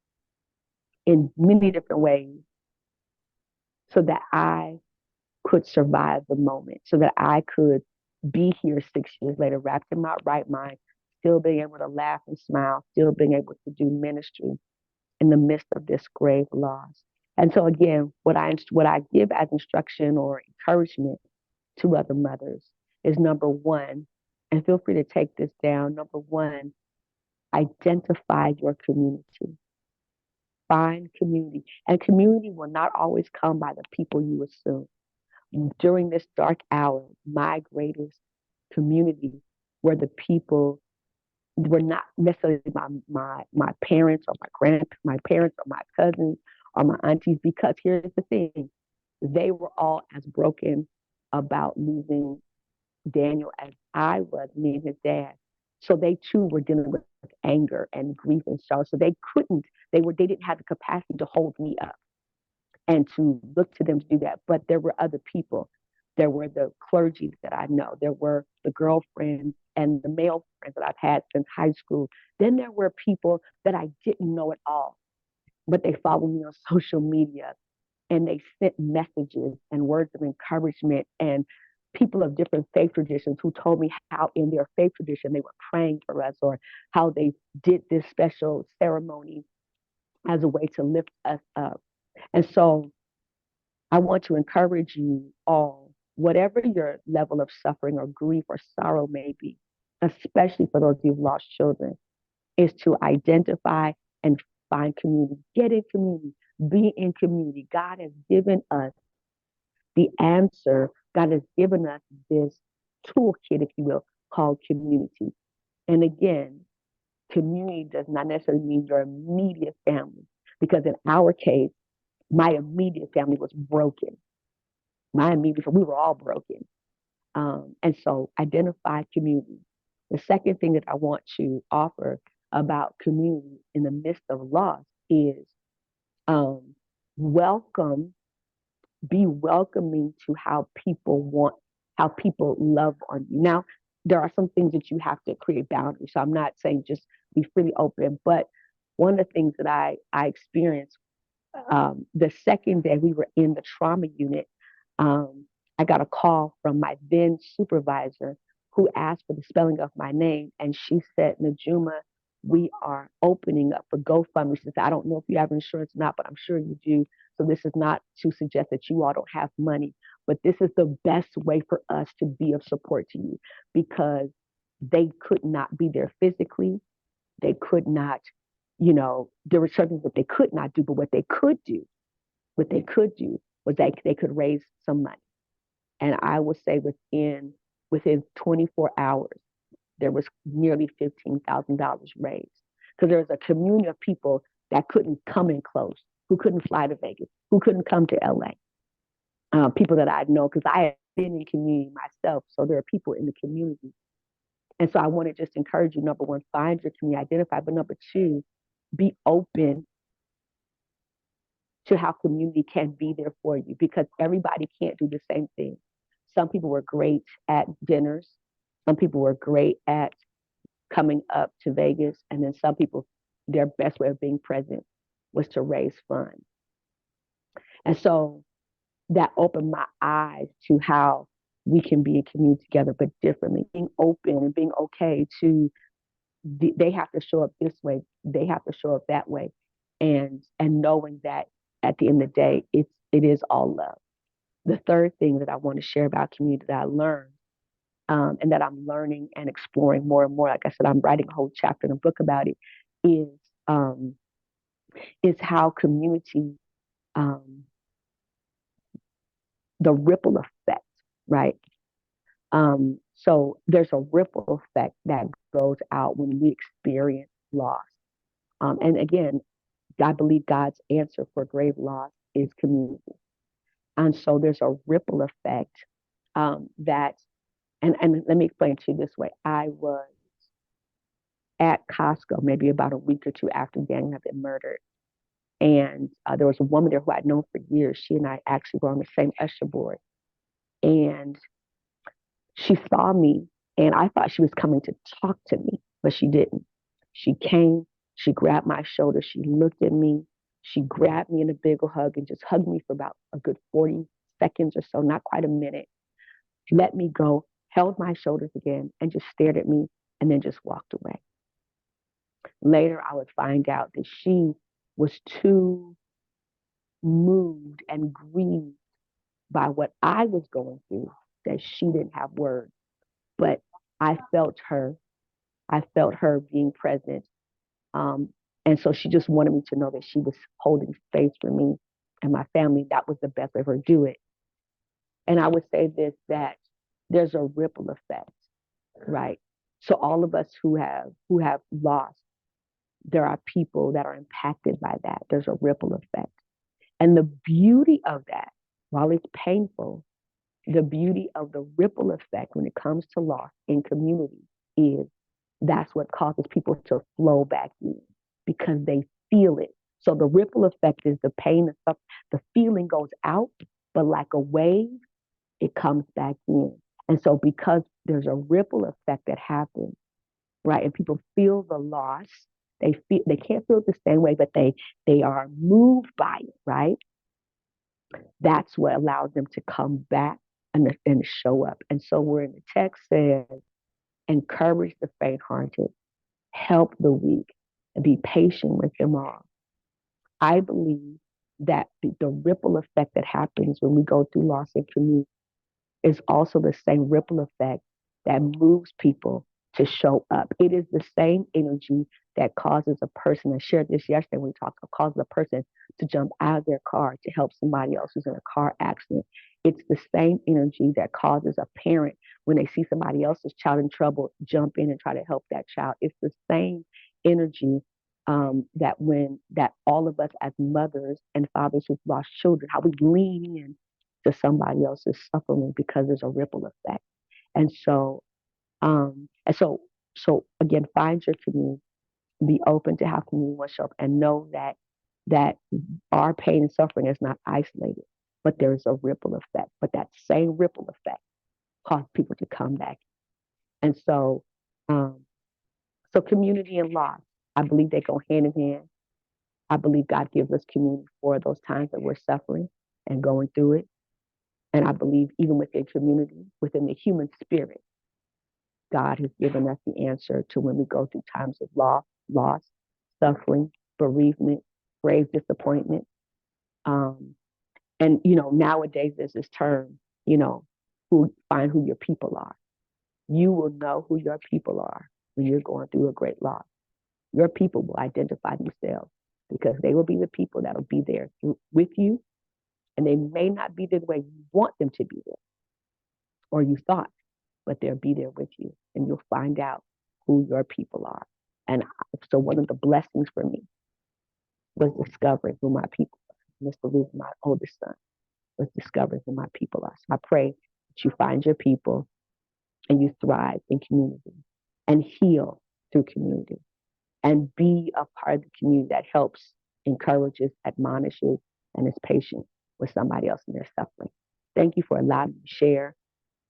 in many different ways so that I could survive the moment, so that I could be here 6 years later, wrapped in my right mind, still being able to laugh and smile, still being able to do ministry in the midst of this grave loss. And so again, what I give as instruction or encouragement to other mothers is number one, and feel free to take this down. Number one, identify your community. Find community. And community will not always come by the people you assume. During this dark hour, my greatest community were the people were not necessarily my parents or my parents or my cousins or my aunties, because here's the thing, they were all as broken about losing Daniel as I was, me and his dad. So they too were dealing with anger and grief and sorrow. So they didn't have the capacity to hold me up and to look to them to do that. But there were other people. There were the clergy that I know. There were the girlfriends and the male friends that I've had since high school. Then there were people that I didn't know at all, but they followed me on social media and they sent messages and words of encouragement, and people of different faith traditions who told me how in their faith tradition they were praying for us, or how they did this special ceremony as a way to lift us up. And so I want to encourage you all, whatever your level of suffering or grief or sorrow may be, especially for those who've lost children, is to identify and find community. Get in community, be in community. God has given us the answer. God has given us this toolkit, if you will, called community. And again, community does not necessarily mean your immediate family, because in our case, my immediate family was broken. We were all broken. And so identify community. The second thing that I want to offer about community in the midst of loss is um, welcome, be welcoming to how people love on you. Now, there are some things that you have to create boundaries. So I'm not saying just be freely open, but one of the things that I experienced the second day we were in the trauma unit, um, I got a call from my then supervisor who asked for the spelling of my name. And she said, Najuma, we are opening up for GoFundMe. She said, I don't know if you have insurance or not, but I'm sure you do. So this is not to suggest that you all don't have money, but this is the best way for us to be of support to you, because they could not be there physically. They could not, there were certain things that they could not do, but what they could do was they could raise some money. And I would say within 24 hours, there was nearly $15,000 raised, because there was a community of people that couldn't come in close, who couldn't fly to Vegas, who couldn't come to LA. People that I know, because I have been in community myself. So there are people in the community. And so I want to just encourage you, number one, find your community, identify, but number two, be open to how community can be there for you, because everybody can't do the same thing. Some people were great at dinners. Some people were great at coming up to Vegas. And then some people, their best way of being present was to raise funds. And so that opened my eyes to how we can be in community together, but differently, being open and being okay to, they have to show up this way, they have to show up that way. And knowing that at the end of the day, it is all love. The third thing that I want to share about community that I learned, and that I'm learning and exploring more and more, like I said, I'm writing a whole chapter in a book about it, um, is how community, um, the ripple effect, right? So there's a ripple effect that goes out when we experience loss. And again, I believe God's answer for grave loss is community. And so there's a ripple effect that, and let me explain to you this way. at Costco, maybe about a week or two after Daniel had been murdered. And there was a woman there who I'd known for years. She and I actually were on the same usher board. And she saw me, and I thought she was coming to talk to me, but she didn't. She came, she grabbed my shoulder, she looked at me, she grabbed me in a big hug and just hugged me for about a good 40 seconds or so, not quite a minute. Let me go, held my shoulders again, and just stared at me, and then just walked away. Later, I would find out that she was too moved and grieved by what I was going through that she didn't have words. But I felt her. I felt her being present. Um, and so she just wanted me to know that she was holding space for me and my family. That was the best way for her to do it. And I would say this, that there's a ripple effect, right? So all of us who have lost, there are people that are impacted by that. There's a ripple effect. And the beauty of that, while it's painful, the beauty of the ripple effect when it comes to loss in community is that's what causes people to flow back in because they feel it. So the ripple effect is the pain and stuff. The feeling goes out, but like a wave, it comes back in. And so because there's a ripple effect that happens, right? And people feel the loss. They can't feel it the same way, but they are moved by it, right? That's what allows them to come back and show up. And so we're in the text says, encourage the faint-hearted, help the weak, and be patient with them all. I believe that the ripple effect that happens when we go through loss in community is also the same ripple effect that moves people to show up. It is the same energy that causes a person, I shared this yesterday when we talked, causes a person to jump out of their car to help somebody else who's in a car accident. It's the same energy that causes a parent, when they see somebody else's child in trouble, jump in and try to help that child. It's the same energy that all of us as mothers and fathers who've lost children, how we lean in to somebody else's suffering because there's a ripple effect. And so, so again, find your community, be open to how community will show up, and know that our pain and suffering is not isolated, but there is a ripple effect. But that same ripple effect causes people to come back. And so, so community and loss, I believe they go hand in hand. I believe God gives us community for those times that we're suffering and going through it. And I believe even within community, within the human spirit, God has given us the answer to when we go through times of loss, suffering, bereavement, grave disappointment. And, nowadays there's this term, find who your people are. You will know who your people are when you're going through a great loss. Your people will identify themselves because they will be the people that will be there with you. And they may not be there the way you want them to be there or you thought, but they'll be there with you and you'll find out who your people are. And so one of the blessings for me was discovering who my people are. And that's the reason my oldest son was discovering who my people are. So I pray that you find your people and you thrive in community and heal through community and be a part of the community that helps, encourages, admonishes, and is patient with somebody else in their suffering. Thank you for allowing me to share,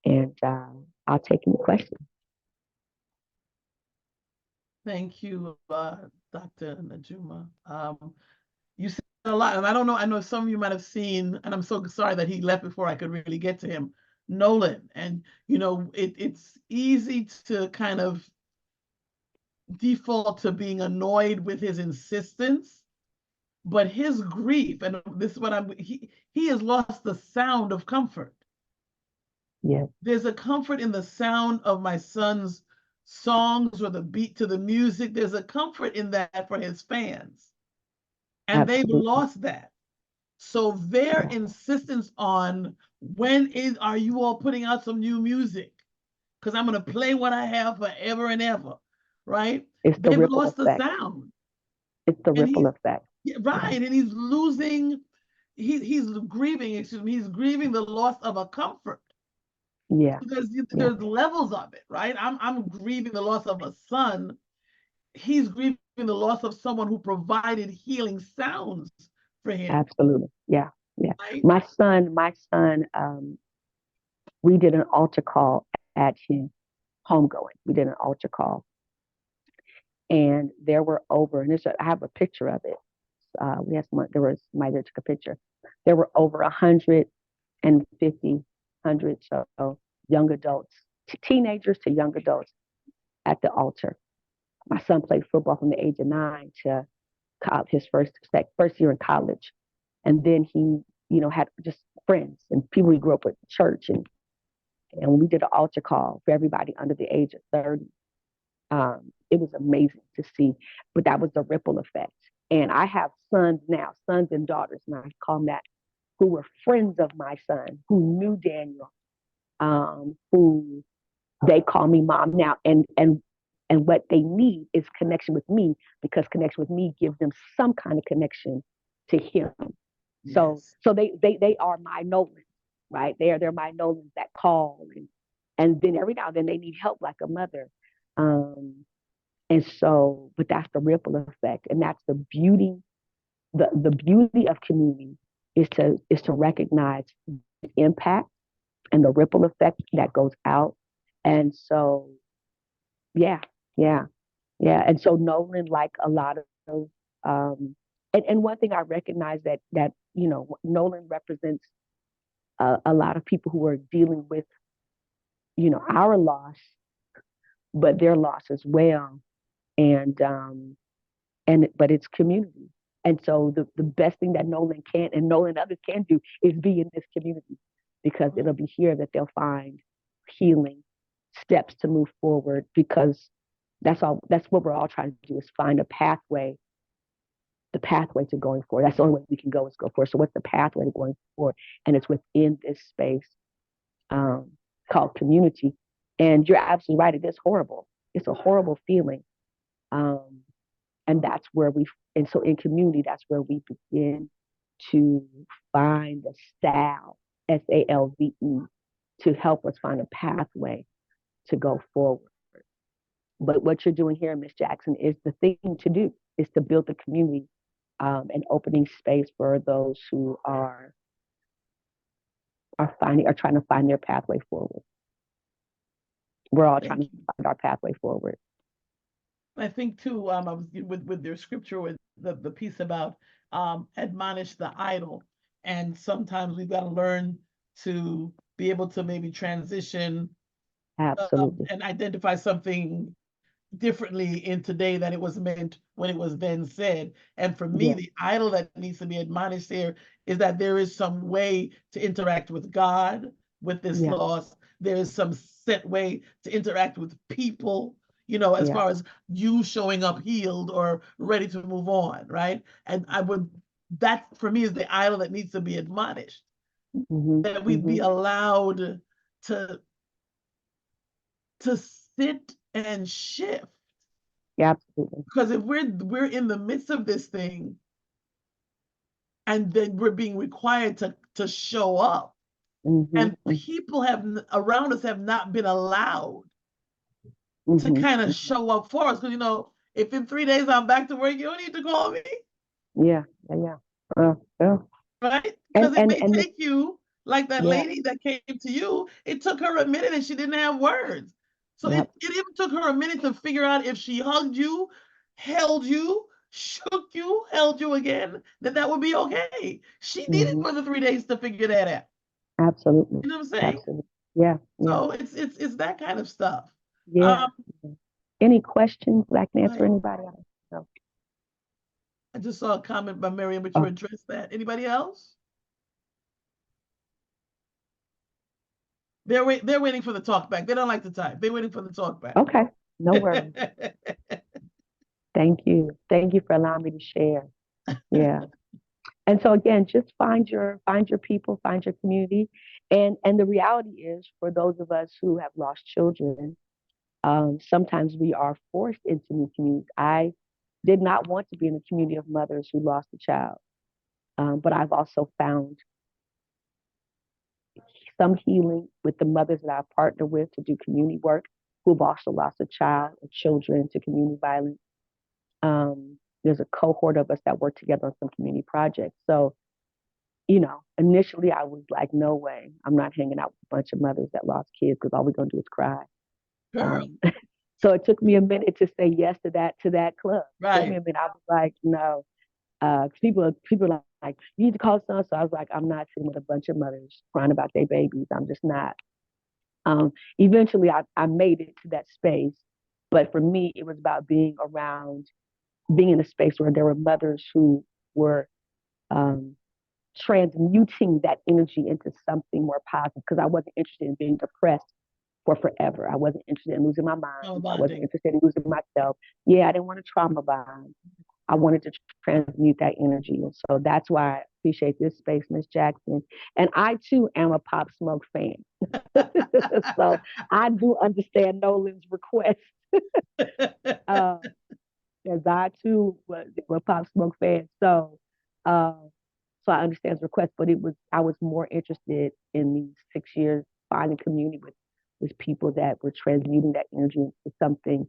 and I'll take any questions. Thank you, Dr. Najuma. You said a lot, and I don't know, I know some of you might have seen, and I'm so sorry that he left before I could really get to him, Nolan. And, it's easy to kind of default to being annoyed with his insistence, but his grief, and this is what he has lost the sound of comfort. Yeah. There's a comfort in the sound of my son's songs or the beat to the music. There's a comfort in that for his fans. And Absolutely. they've lost that. So their insistence on are you all putting out some new music? Because I'm going to play what I have forever and ever, right? They've lost the sound. It's the ripple effect. Right. And he's losing, he's grieving, he's grieving the loss of a comfort. Yeah. Because there's levels of it, right? I'm grieving the loss of a son he's grieving the loss of someone who provided healing sounds for him. Absolutely. Yeah. Yeah. Right? My son, we did an altar call at his homegoing. We did an altar call, and there were over, and I have a picture of it. There was somebody that took a picture. There were over 150, so young adults, teenagers to young adults at the altar. My son played football from the age of 9 to his first year in college, and then he, had just friends and people he grew up with in church, and when we did an altar call for everybody under the age of 30, it was amazing to see. But that was the ripple effect. And I have sons now, sons and daughters, and I call them that, who were friends of my son, who knew Daniel, who they call me mom now, and what they need is connection with me, because connection with me gives them some kind of connection to him. So Yes. so they are my Nolans, right? They're my Nolans that call, and then every now and then they need help like a mother. And so, but that's the ripple effect, and that's the beauty. The beauty of community is to recognize the impact and the ripple effect that goes out. And so, yeah, yeah, yeah. And so Nolan, like a lot of, and one thing I recognize that Nolan represents a lot of people who are dealing with our loss, but their loss as well. And but it's community. And so the best thing that Nolan can and Nolan others can do is be in this community, because it'll be here that they'll find healing steps to move forward, because that's what we're all trying to do, is find the pathway to going forward. That's the only way we can go, is go forward. So what's the pathway to going forward? And it's within this space, called community. And you're absolutely right, it is horrible. It's a horrible feeling. Um, and that's where and so in community, that's where we begin to find the SALVE, to help us find a pathway to go forward. But what you're doing here, Miss Jackson, is the thing to do, is to build the community, and opening space for those who are trying to find their pathway forward. We're all trying to find our pathway forward. I think too, I was with their scripture, with the piece about admonish the idle, and sometimes we've got to learn to be able to maybe transition Absolutely. and identify something differently in today than it was meant when it was then said. And for me, Yeah. the idol that needs to be admonished here is that there is some way to interact with God with this Yeah. loss. There is some set way to interact with people, as Yeah. far as you showing up healed or ready to move on, right? And that for me is the idol that needs to be admonished, Mm-hmm. that we'd be Mm-hmm. allowed to sit and shift. Yeah, absolutely. Because if we're in the midst of this thing, and then we're being required to show up, Mm-hmm. and Mm-hmm. people around us have not been allowed to Mm-hmm. kind of show up for us. Because if in 3 days I'm back to work, you don't need to call me, Yeah. Yeah. Yeah. right? And Because it and may and the, take you, like that yeah. lady that came to you, it took her a minute and she didn't have words. So Yep. it even took her a minute to figure out if she hugged you, held you, shook you, held you again, that would be okay. She needed Mm-hmm. for the 3 days to figure that out. Absolutely. You know what I'm saying? Absolutely. Yeah. Yeah. So it's that kind of stuff. Yeah. Any questions that I can answer I, anybody? No. I just saw a comment by Miriam, but you Oh, addressed that. Anybody else? They're waiting for the talk back. They don't like to type. They're waiting for the talk back. okay. No worries. Thank you. Thank you for allowing me to share. Yeah. And so again, just find your people, find your community. And the reality is, for those of us who have lost children, sometimes we are forced into new communities. I did not want to be in a community of mothers who lost a child. But I've also found some healing with the mothers that I've partnered with to do community work, who've also lost a child or children to community violence. There's a cohort of us that work together on some community projects. So, initially I was like, no way, I'm not hanging out with a bunch of mothers that lost kids because all we're gonna do is cry. Girl. So it took me a minute to say yes to that club. It took me Right. a minute. I was like, no. People are like, you need to call son. So I was like, I'm not sitting with a bunch of mothers crying about their babies. I'm just not. Eventually, I made it to that space, but for me, it was about being in a space where there were mothers who were um, transmuting that energy into something more positive. Because I wasn't interested in being depressed for forever. I wasn't interested in losing my mind. I wasn't interested in losing myself. Yeah, I didn't want to trauma bond. I wanted to transmute that energy. And so that's why I appreciate this space, Miss Jackson. And I too am a Pop Smoke fan. So I do understand Nolan's request. uh, as I too was a Pop Smoke fan. Uh, so I understand his request, but I was more interested in these 6 years finding community with people that were transmuting that energy into something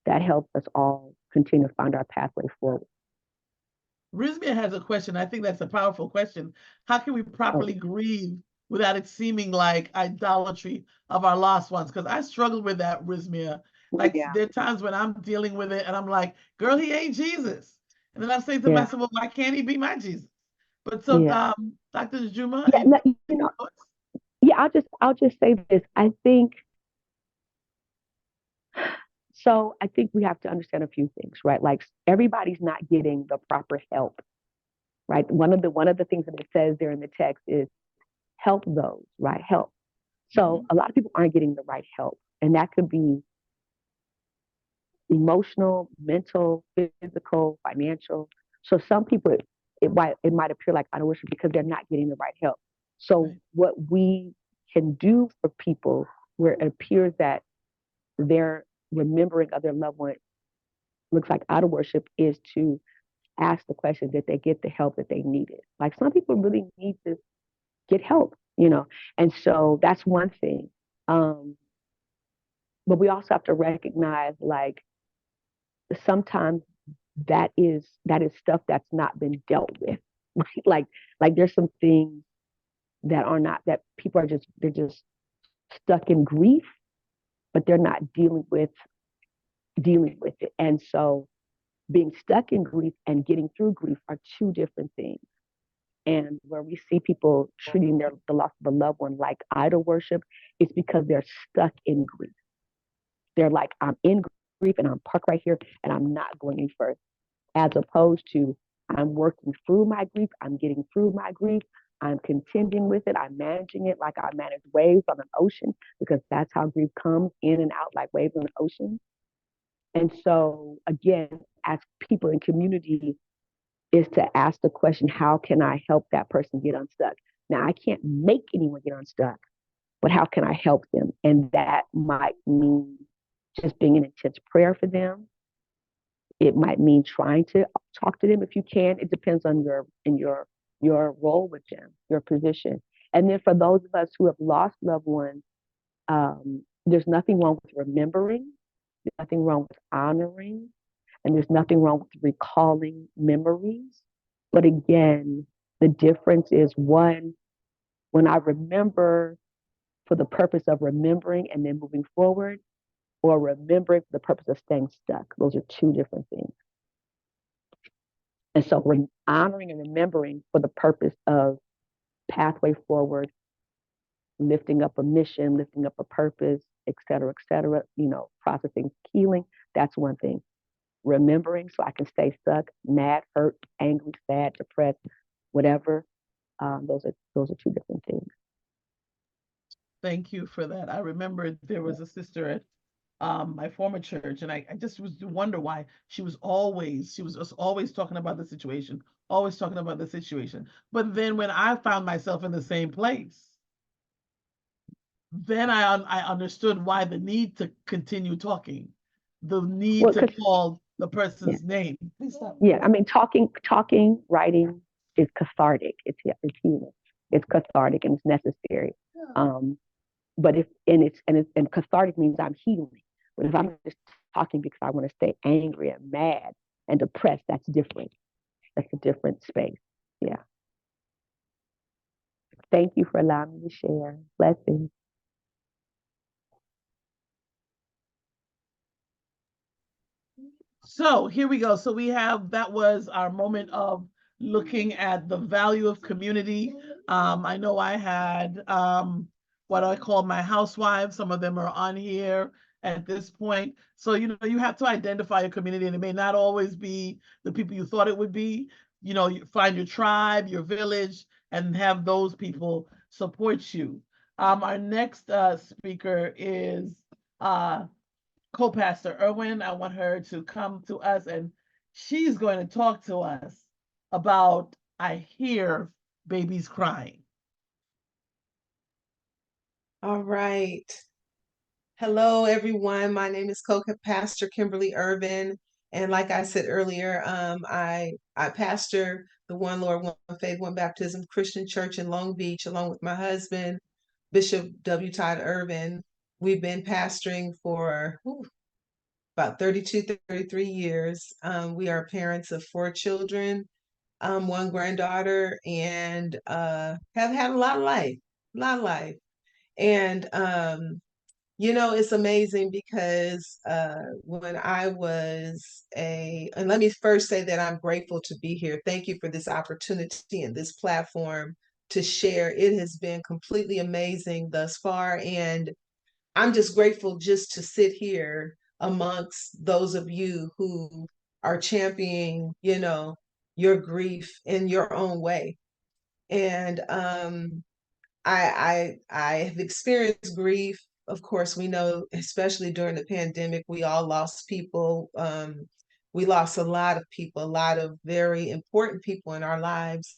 that helped us all continue to find our pathway forward. Rizmia has a question. I think that's a powerful question. How can we properly grieve without it seeming like idolatry of our lost ones? Because I struggle with that, Rizmia. Like there are times when I'm dealing with it and I'm like, girl, he ain't Jesus. And then I'm saying to myself, well, why can't he be my Jesus? But so Dr. Juma, I'll just say this. I think we have to understand a few things, right? Like everybody's not getting the proper help, right? One of the things that it says there in the text is help those, right? Help. So a lot of people aren't getting the right help, and that could be emotional, mental, physical, financial. So some people, it might appear like idol worship because they're not getting the right help. So what we can do for people where it appears that they're remembering of their loved one looks like idol worship is to ask the question, did they get the help that they needed? Like some people really need to get help, and so that's one thing. But we also have to recognize like sometimes that is stuff that's not been dealt with. Like there's some things that are not that people they're just stuck in grief, but they're not dealing with it. And so being stuck in grief and getting through grief are two different things. And where we see people treating the loss of a loved one like idol worship, it's because they're stuck in grief. They're like, I'm in grief and I'm parked right here and I'm not going any further. As opposed to, I'm working through my grief, I'm getting through my grief, I'm contending with it, I'm managing it like I manage waves on an ocean, because that's how grief comes in and out like waves on an ocean. And so, again, as people in community, is to ask the question, how can I help that person get unstuck? Now, I can't make anyone get unstuck, but how can I help them? And that might mean just being in intense prayer for them. It might mean trying to talk to them if you can. It depends on your role with them, your position. And then for those of us who have lost loved ones, there's nothing wrong with remembering, there's nothing wrong with honoring, and there's nothing wrong with recalling memories. But again, the difference is one, when I remember for the purpose of remembering and then moving forward, or remembering for the purpose of staying stuck. Those are two different things. And so honoring and remembering for the purpose of pathway forward, lifting up a mission, lifting up a purpose, et cetera, processing healing, that's one thing. Remembering so I can stay stuck, mad, hurt, angry, sad, depressed, whatever. Those are two different things. Thank you for that. I remember there was a sister at my former church, and I just was to wonder why she was just always talking about the situation, always talking about the situation. But then when I found myself in the same place, then I understood why the need to continue talking, the need to call the person's name. Yeah, I mean, talking, writing is cathartic. It's healing. It's cathartic and it's necessary. But and cathartic means I'm healing. But if I'm just talking because I want to stay angry and mad, and depressed. That's different. That's a different space. Yeah. Thank you for allowing me to share. Blessings. So here we go. So we have, that was our moment of looking at the value of community. I know I had what I call my housewives. Some of them are on here at this point. So, you know, you have to identify a community, and it may not always be the people you thought it would be. You know, you find your tribe, your village, and have those people support you. Our next speaker is co-pastor Irwin. I want her to come to us, and she's going to talk to us about I hear babies crying. All right. Hello, everyone. My name is co-pastor Kimberly Irvin. And like I said earlier, I pastor the One Lord, One Faith, One Baptism Christian Church in Long Beach, along with my husband, Bishop W. Todd Irvin. We've been pastoring for about 32, 33 years. We are parents of 4 children, one granddaughter, and have had a lot of life, a lot of life. And you know, it's amazing because when I was and let me first say that I'm grateful to be here. Thank you for this opportunity and this platform to share. It has been completely amazing thus far. And I'm just grateful just to sit here amongst those of you who are championing, you know, your grief in your own way. And I have experienced grief. Of course, we know, especially during the pandemic, we all lost people. We lost a lot of people, a lot of very important people in our lives.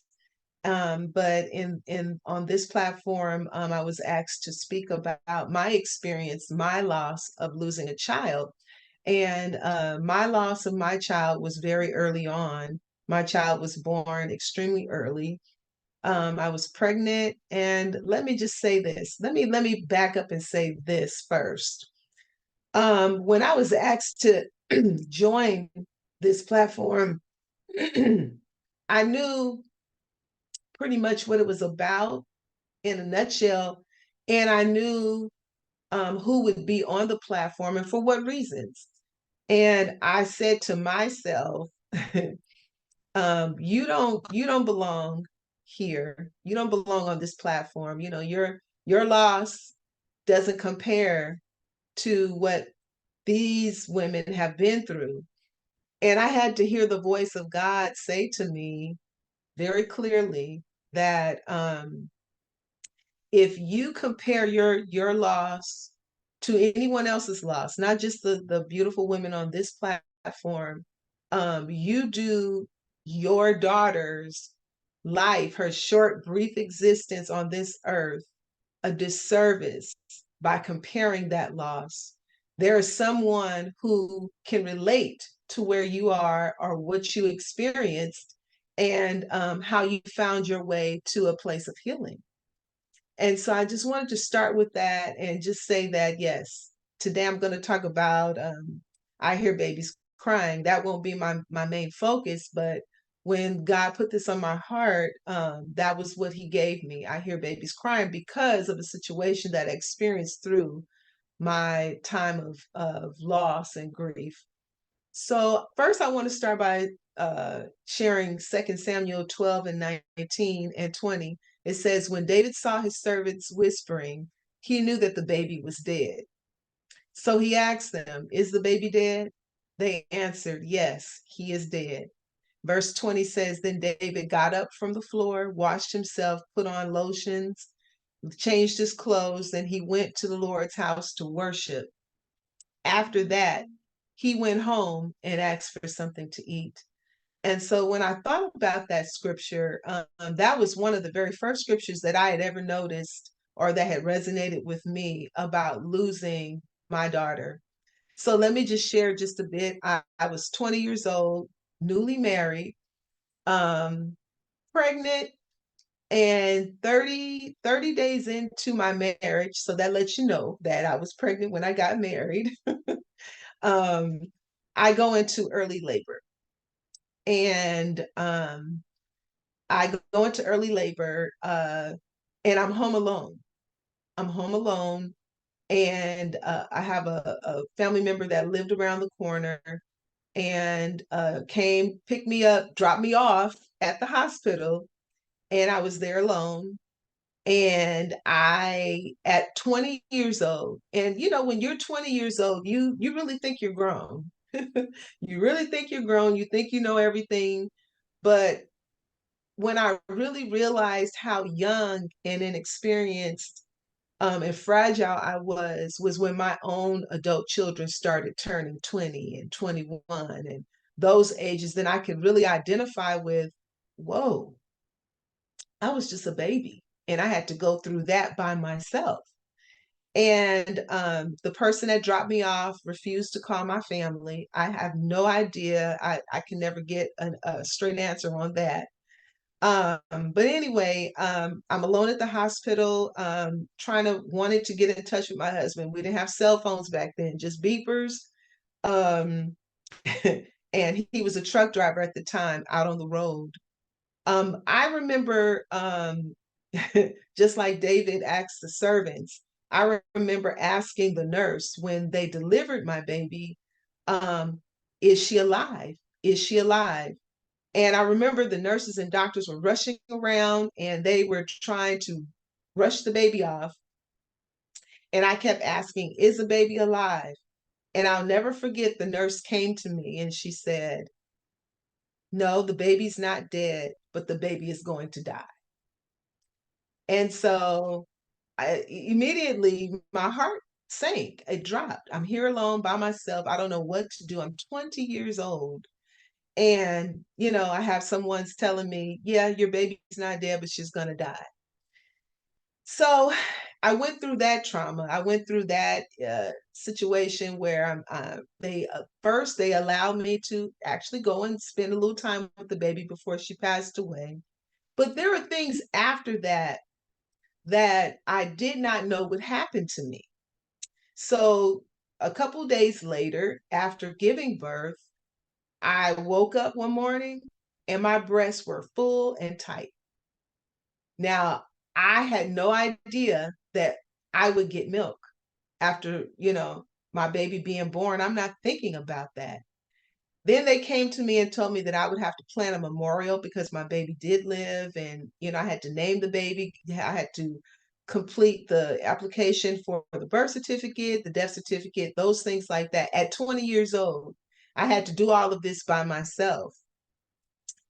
But in on this platform, I was asked to speak about my experience, my loss of losing a child. And my loss of my child was very early on. My child was born extremely early. I was pregnant, and let me just say this. Let me back up and say this first. When I was asked to join this platform, I knew pretty much what it was about in a nutshell, and I knew who would be on the platform and for what reasons. And I said to myself, you don't belong here. You don't belong on this platform. You know, your loss doesn't compare to what these women have been through. And I had to hear the voice of God say to me very clearly that if you compare your loss to anyone else's loss, not just the beautiful women on this platform, you do your daughter's life, her short, brief existence on this earth, a disservice by comparing that loss. There is someone who can relate to where you are or what you experienced, and how you found your way to a place of healing. And so I just wanted to start with that and just say that, yes, today I'm going to talk about I hear babies crying. That won't be my main focus, but when God put this on my heart, that was what he gave me. I hear babies crying because of a situation that I experienced through my time of loss and grief. So first I want to start by sharing 2 Samuel 12 and 19 and 20. It says, when David saw his servants whispering, he knew that the baby was dead. So he asked them, is the baby dead? They answered, yes, he is dead. Verse 20 says, then David got up from the floor, washed himself, put on lotions, changed his clothes, and he went to the Lord's house to worship. After that, he went home and asked for something to eat. And so when I thought about that scripture, that was one of the very first scriptures that I had ever noticed or that had resonated with me about losing my daughter. So let me just share just a bit. I was 20 years old, newly married, pregnant, and 30 days into my marriage. So that lets you know that I was pregnant when I got married. I go into early labor. and I go into early labor, and I'm home alone. I'm home alone, and I have a family member that lived around the corner, and came, picked me up, dropped me off at the hospital, and I was there alone. And I, at 20 years old, and you know, when you're 20 years old, you really think you're grown. You really think you're grown. You think you know everything. But when I really realized how young and inexperienced and fragile I was when my own adult children started turning 20 and 21 and those ages, then I could really identify with, whoa, I was just a baby and I had to go through that by myself. And the person that dropped me off refused to call my family. I have no idea. I can never get a straight answer on that. But anyway, I'm alone at the hospital, wanted to get in touch with my husband. We didn't have cell phones back then, just beepers. Um, and he was a truck driver at the time out on the road. I remember, just like David asked the servants, I remember asking the nurse when they delivered my baby, um, is she alive? Is she alive? And I remember the nurses and doctors were rushing around and they were trying to rush the baby off. And I kept asking, is the baby alive? And I'll never forget the nurse came to me and she said, no, the baby's not dead, but the baby is going to die. And so immediately my heart sank, it dropped. I'm here alone by myself. I don't know what to do. I'm 20 years old. And, you know, I have someone's telling me, yeah, your baby's not dead, but she's going to die. So I went through that trauma. I went through that situation where first they allowed me to actually go and spend a little time with the baby before she passed away. But there are things after that that I did not know would happen to me. So a couple days later, after giving birth, I woke up one morning and my breasts were full and tight. Now, I had no idea that I would get milk after, you know, my baby being born. I'm not thinking about that. Then they came to me and told me that I would have to plan a memorial because my baby did live and, you know, I had to name the baby. I had to complete the application for the birth certificate, the death certificate, those things like that. At 20 years old, I had to do all of this by myself.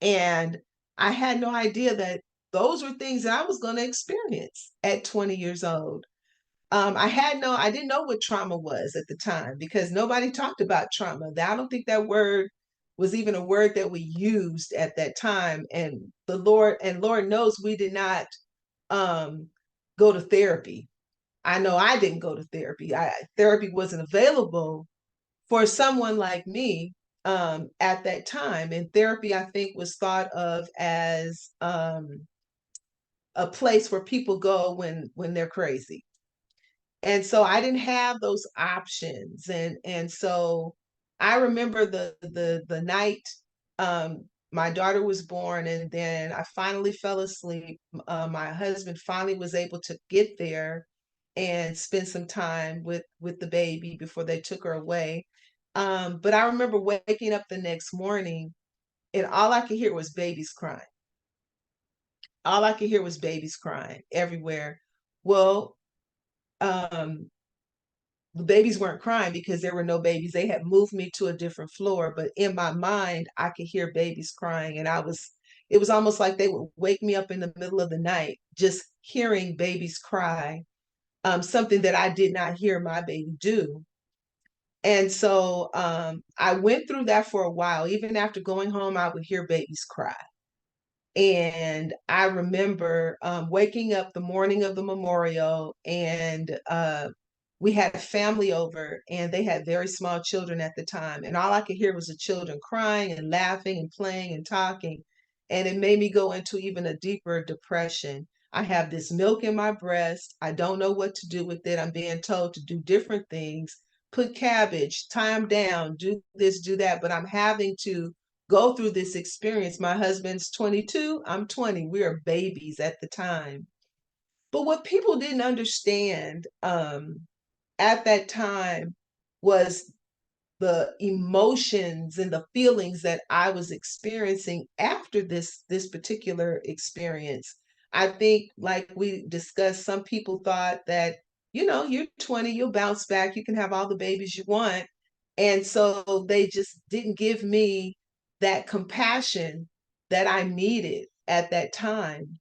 And I had no idea that those were things that I was going to experience at 20 years old. I didn't know what trauma was at the time because nobody talked about trauma. I don't think that word was even a word that we used at that time. And Lord knows we did not go to therapy. I know I didn't go to therapy. Therapy wasn't available for someone like me at that time. And therapy, I think, was thought of as a place where people go when they're crazy. And so I didn't have those options. And so I remember the night my daughter was born, and then I finally fell asleep. My husband finally was able to get there and spend some time with the baby before they took her away. But I remember waking up the next morning and all I could hear was babies crying. All I could hear was babies crying everywhere. Well, um, the babies weren't crying because there were no babies. They had moved me to a different floor, but in my mind, I could hear babies crying. And it was almost like they would wake me up in the middle of the night, just hearing babies cry, something that I did not hear my baby do. And so I went through that for a while. Even after going home, I would hear babies cry. And I remember waking up the morning of the memorial, and we had family over, and they had very small children at the time. And all I could hear was the children crying and laughing and playing and talking. And it made me go into even a deeper depression. I have this milk in my breast. I don't know what to do with it. I'm being told to do different things, put cabbage, tie them down, do this, do that. But I'm having to go through this experience. My husband's 22, I'm 20. We are babies at the time. But what people didn't understand at that time was the emotions and the feelings that I was experiencing after this particular experience. I think, like we discussed, some people thought that, you're 20, you'll bounce back, you can have all the babies you want. And so they just didn't give me that compassion that I needed at that time.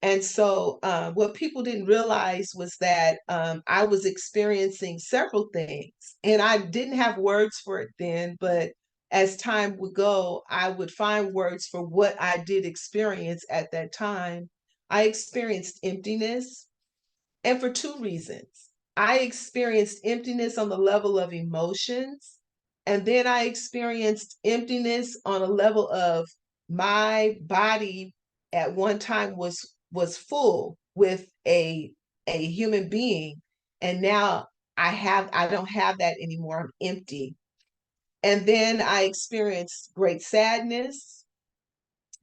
And so, what people didn't realize was that I was experiencing several things, and I didn't have words for it then. But as time would go, I would find words for what I did experience at that time. I experienced emptiness, and for two reasons. I experienced emptiness on the level of emotions, and then I experienced emptiness on a level of my body at one time was full with a human being, and now I don't have that anymore. I'm empty. And then I experienced great sadness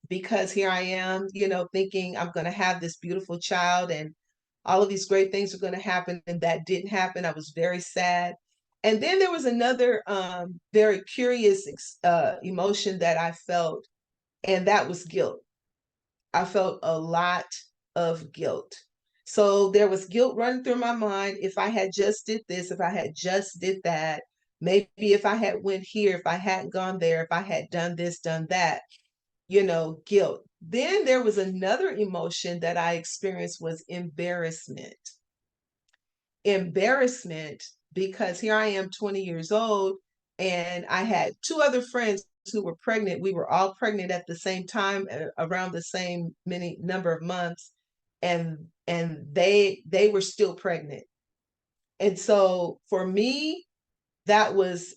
because here I am, thinking I'm going to have this beautiful child and all of these great things are going to happen, and that didn't happen. I was very sad. And then there was another very curious emotion that I felt, and that was guilt. I felt a lot of guilt. So there was guilt running through my mind. If I had just did this, if I had just did that, maybe if I had went here, if I hadn't gone there, if I had done this, done that, guilt. Then there was another emotion that I experienced was embarrassment. Embarrassment because here I am 20 years old and I had two other friends who were pregnant. We were all pregnant at the same time, around the same many number of months, and they were still pregnant. And so for me, that was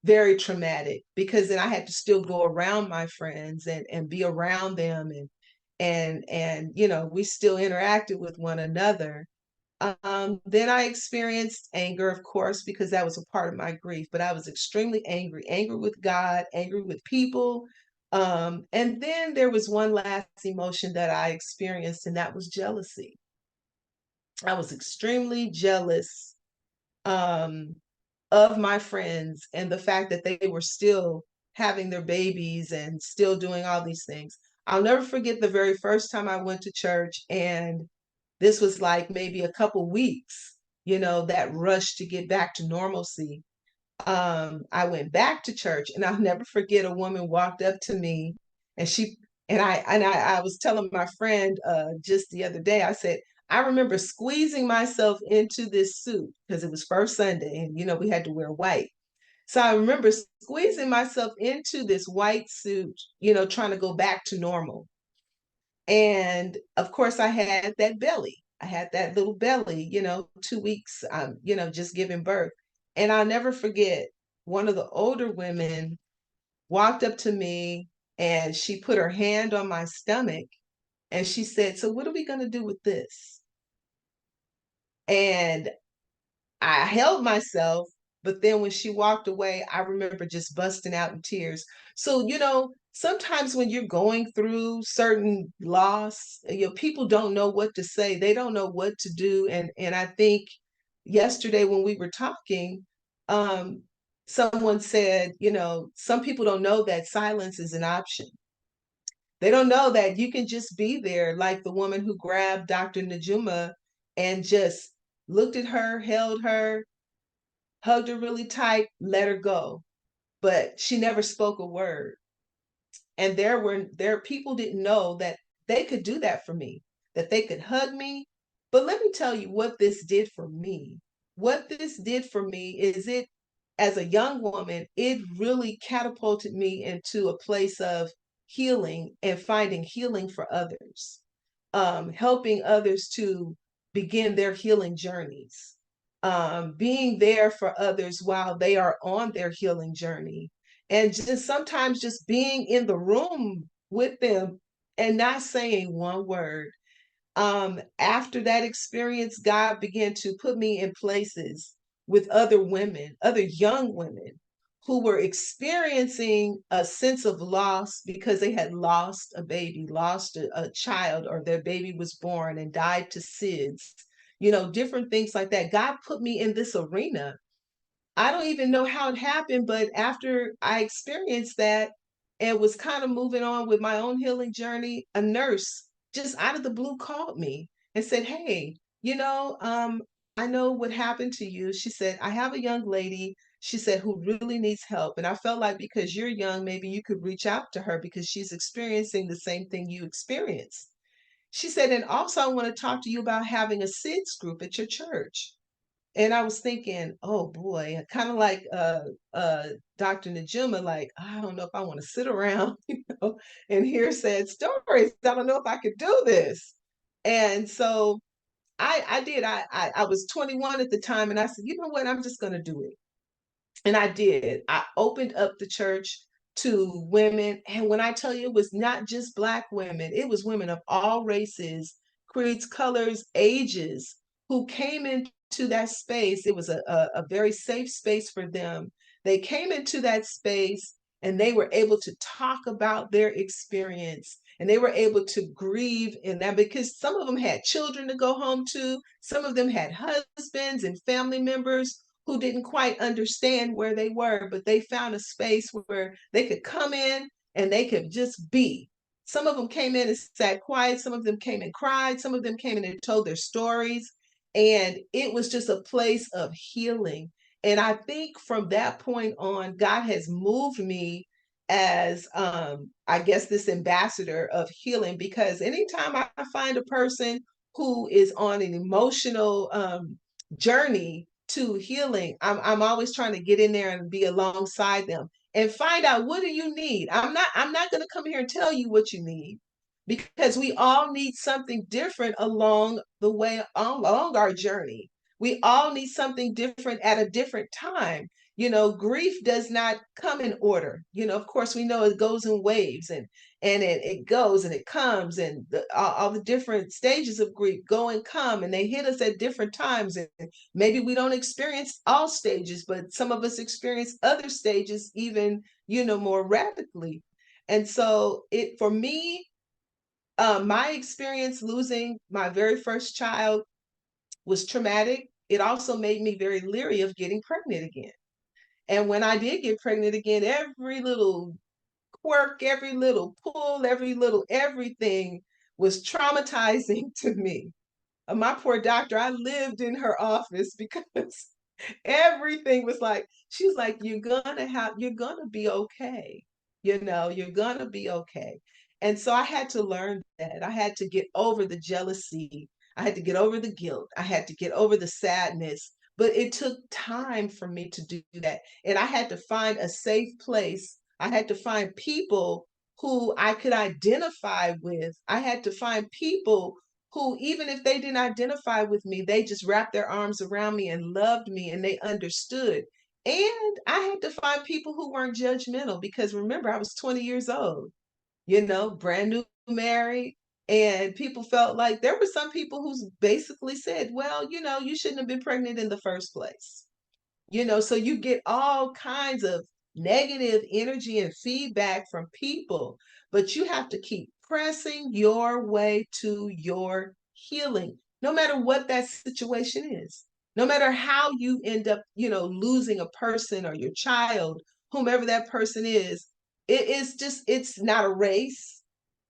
very traumatic because then I had to still go around my friends and be around them and we still interacted with one another. Then I experienced anger, of course, because that was a part of my grief, but I was extremely angry with God, angry with people. And then there was one last emotion that I experienced, and that was jealousy. I was extremely jealous um, of my friends and the fact that they were still having their babies and still doing all these things. I'll never forget the very first time I went to church, and this was like maybe a couple weeks, that rush to get back to normalcy. I went back to church, and I'll never forget a woman walked up to me, and I was telling my friend just the other day, I said, I remember squeezing myself into this suit because it was first Sunday, and we had to wear white. So I remember squeezing myself into this white suit, trying to go back to normal. And of course, I had that belly. I had that little belly, 2 weeks, just giving birth. And I'll never forget, one of the older women walked up to me and she put her hand on my stomach and she said, "So, what are we going to do with this?" And I held myself, but then when she walked away, I remember just busting out in tears. So, sometimes when you're going through certain loss, people don't know what to say. They don't know what to do. And I think yesterday when we were talking, um, someone said, some people don't know that silence is an option. They don't know that you can just be there, like the woman who grabbed Dr. Najuma and just looked at her, held her, hugged her really tight, let her go. But she never spoke a word. And there people didn't know that they could do that for me, that they could hug me. But let me tell you what this did for me. What this did for me is it, as a young woman, it really catapulted me into a place of healing and finding healing for others, helping others to begin their healing journeys, being there for others while they are on their healing journey, and just sometimes just being in the room with them and not saying one word. After that experience, God began to put me in places with other women, other young women who were experiencing a sense of loss because they had lost a baby, lost a child, or their baby was born and died to SIDS, different things like that. God put me in this arena. I don't even know how it happened, but after I experienced that and was kind of moving on with my own healing journey, a nurse just out of the blue called me and said, "Hey, I know what happened to you." She said, "I have a young lady," she said, "who really needs help. And I felt like because you're young, maybe you could reach out to her because she's experiencing the same thing you experienced." She said, "And also, I want to talk to you about having a SIDS group at your church." And I was thinking, oh boy, kind of like Dr. Najuma, like, I don't know if I want to sit around, and hear sad stories. I don't know if I could do this. And so I did. I was 21 at the time, and I said, you know what? I'm just going to do it. And I did. I opened up the church to women. And when I tell you, it was not just Black women, it was women of all races, creeds, colors, ages who came into that space. It was a very safe space for them. They came into that space and they were able to talk about their experience, and they were able to grieve in that, because some of them had children to go home to. Some of them had husbands and family members who didn't quite understand where they were, but they found a space where they could come in and they could just be. Some of them came in and sat quiet. Some of them came and cried. Some of them came in and told their stories. And it was just a place of healing. And I think from that point on, God has moved me as, I guess, this ambassador of healing, because anytime I find a person who is on an emotional journey to healing, I'm always trying to get in there and be alongside them and find out, what do you need? I'm not going to come here and tell you what you need, because we all need something different along the way, along our journey. We all need something different at a different time. Grief does not come in order. Of course, we know it goes in waves, and it goes and it comes, and all the different stages of grief go and come, and they hit us at different times. And maybe we don't experience all stages, but some of us experience other stages even, more rapidly. And so for me, my experience losing my very first child was traumatic. It also made me very leery of getting pregnant again. And when I did get pregnant again, every little quirk, every little pull, every little everything was traumatizing to me. My poor doctor, I lived in her office because everything was like, she was like, you're gonna be okay. You're gonna be okay. And so I had to learn that. I had to get over the jealousy. I had to get over the guilt. I had to get over the sadness. But it took time for me to do that. And I had to find a safe place. I had to find people who I could identify with. I had to find people who, even if they didn't identify with me, they just wrapped their arms around me and loved me, and they understood. And I had to find people who weren't judgmental, because remember, I was 20 years old, brand new married. And people felt like, there were some people who basically said, well, you shouldn't have been pregnant in the first place. So you get all kinds of negative energy and feedback from people, but you have to keep pressing your way to your healing, no matter what that situation is, no matter how you end up, losing a person or your child, whomever that person is. It's not a race.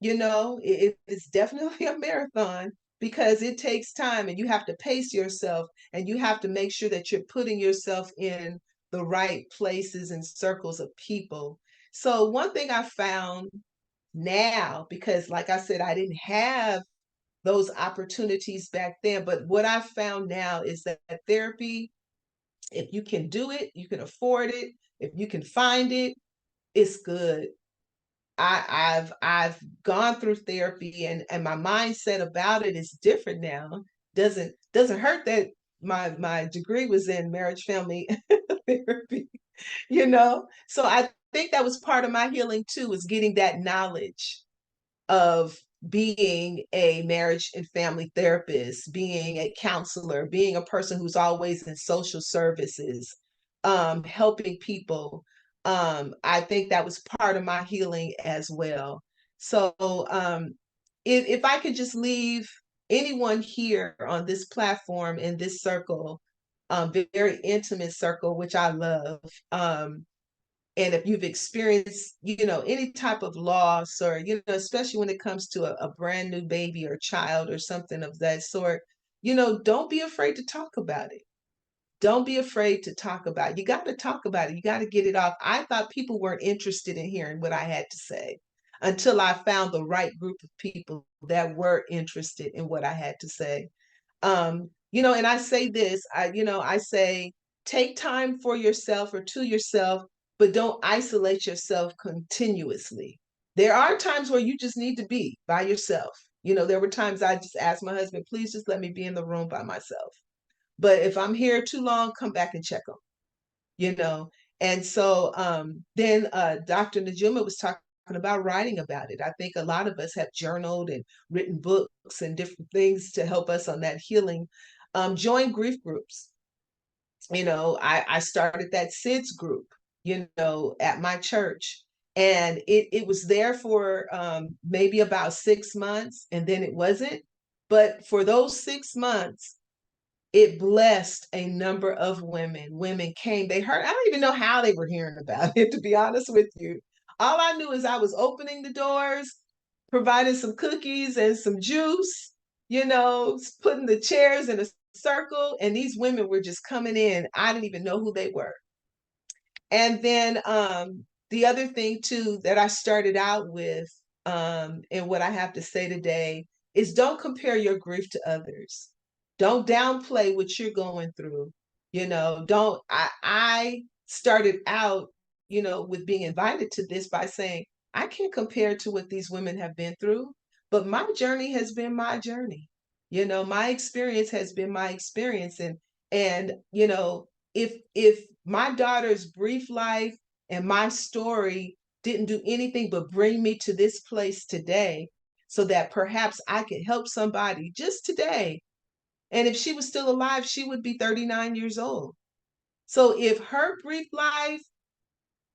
It's definitely a marathon, because it takes time, and you have to pace yourself, and you have to make sure that you're putting yourself in the right places and circles of people. So one thing I found now, because like I said, I didn't have those opportunities back then, but what I found now is that therapy, if you can do it, you can afford it, if you can find it, it's good. I've gone through therapy, and my mindset about it is different now. Doesn't hurt that my degree was in marriage family therapy, So I think that was part of my healing too, was getting that knowledge of being a marriage and family therapist, being a counselor, being a person who's always in social services, helping people. I think that was part of my healing as well. So if I could just leave anyone here on this platform in this circle, very intimate circle, which I love, and if you've experienced, any type of loss, or, especially when it comes to a brand new baby or child or something of that sort, don't be afraid to talk about it. Don't be afraid to talk about it. You got to talk about it. You got to get it off. I thought people weren't interested in hearing what I had to say until I found the right group of people that were interested in what I had to say. And I say this, I say, take time for yourself or to yourself, but don't isolate yourself continuously. There are times where you just need to be by yourself. There were times I just asked my husband, please just let me be in the room by myself. But if I'm here too long, come back and check them, you know. And so then Dr. Najuma was talking about writing about it. I think a lot of us have journaled and written books and different things to help us on that healing. Join grief groups. I started that SIDS group, at my church. And it was there for maybe about 6 months, and then it wasn't. But for those 6 months, it blessed a number of women. Women came, they heard, I don't even know how they were hearing about it, to be honest with you. All I knew is I was opening the doors, providing some cookies and some juice, putting the chairs in a circle, and these women were just coming in. I didn't even know who they were. And then the other thing too that I started out with, and what I have to say today is, don't compare your grief to others. Don't downplay what you're going through. Don't I started out, with being invited to this by saying, I can't compare to what these women have been through, but my journey has been my journey. My experience has been my experience. And if my daughter's brief life and my story didn't do anything but bring me to this place today, so that perhaps I could help somebody just today. And if she was still alive, she would be 39 years old. So if her brief life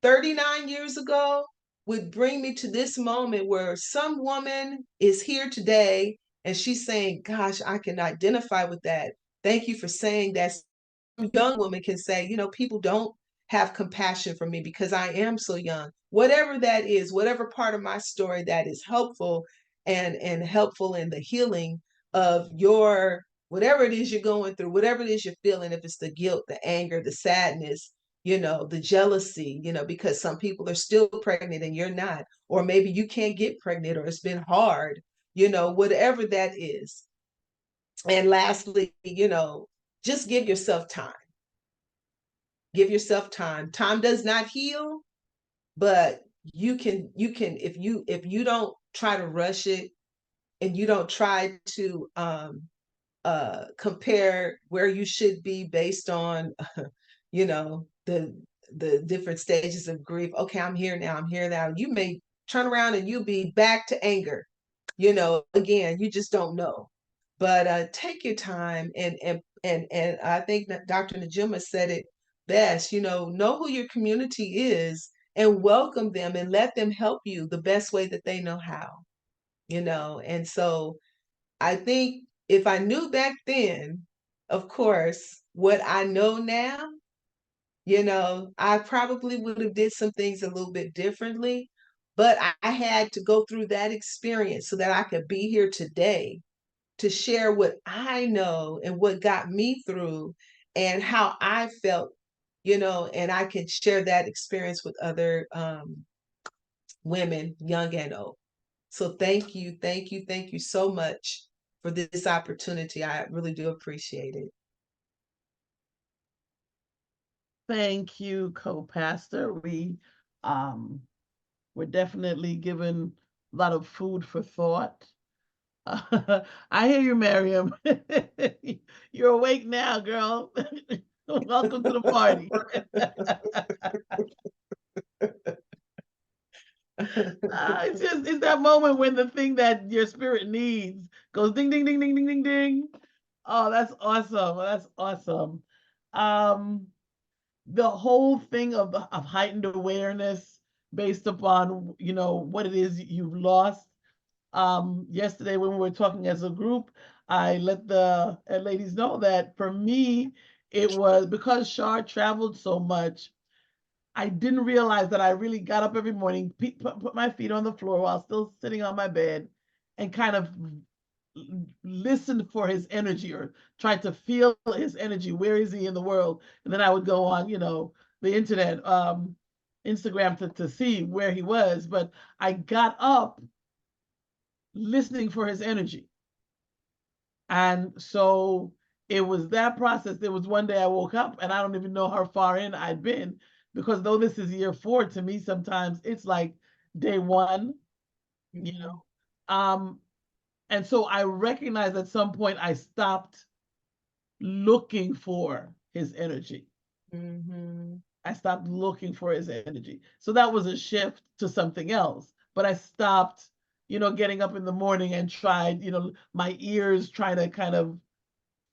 39 years ago would bring me to this moment where some woman is here today and she's saying, gosh, I can identify with that. Thank you for saying that. Some young woman can say, people don't have compassion for me because I am so young. Whatever that is, whatever part of my story that is helpful and helpful in the healing of your, whatever it is you're going through, whatever it is you're feeling, if it's the guilt, the anger, the sadness, the jealousy, because some people are still pregnant and you're not, or maybe you can't get pregnant, or it's been hard, whatever that is. And lastly, just give yourself time. Give yourself time. Time does not heal, but if you don't try to rush it, and you don't try to compare where you should be based on the different stages of grief. Okay, I'm here now, I'm here now. You may turn around and you'll be back to anger. Again, you just don't know. But take your time, and I think that Dr. Najuma said it best. Know who your community is and welcome them and let them help you the best way that they know how. And so I think if I knew back then, of course, what I know now, I probably would have did some things a little bit differently, but I had to go through that experience so that I could be here today to share what I know and what got me through and how I felt, and I can share that experience with other women, young and old. So thank you, thank you, thank you so much for this opportunity. I really do appreciate it. Thank you, co-pastor. We're definitely given a lot of food for thought. I hear you, Miriam. You're awake now, girl. Welcome to the party. It's that moment when the thing that your spirit needs goes ding, ding, ding, ding, ding, ding, ding. Oh, that's awesome. That's awesome. Um, the whole thing of heightened awareness based upon, what it is you've lost. Yesterday when we were talking as a group, I let the ladies know that for me, it was because Shar traveled so much. I didn't realize that I really got up every morning, put my feet on the floor while still sitting on my bed, and kind of listened for his energy, or tried to feel his energy. Where is he in the world? And then I would go on, the internet, Instagram, to see where he was. But I got up listening for his energy. And so it was that process. There was one day I woke up and I don't even know how far in I'd been, because though this is year 4, to me, sometimes it's like day 1, you Mhm. know. And so I recognized at some point I stopped looking for his energy. Mhm. I stopped looking for his energy. So that was a shift to something else. But I stopped, getting up in the morning and tried, my ears trying to kind of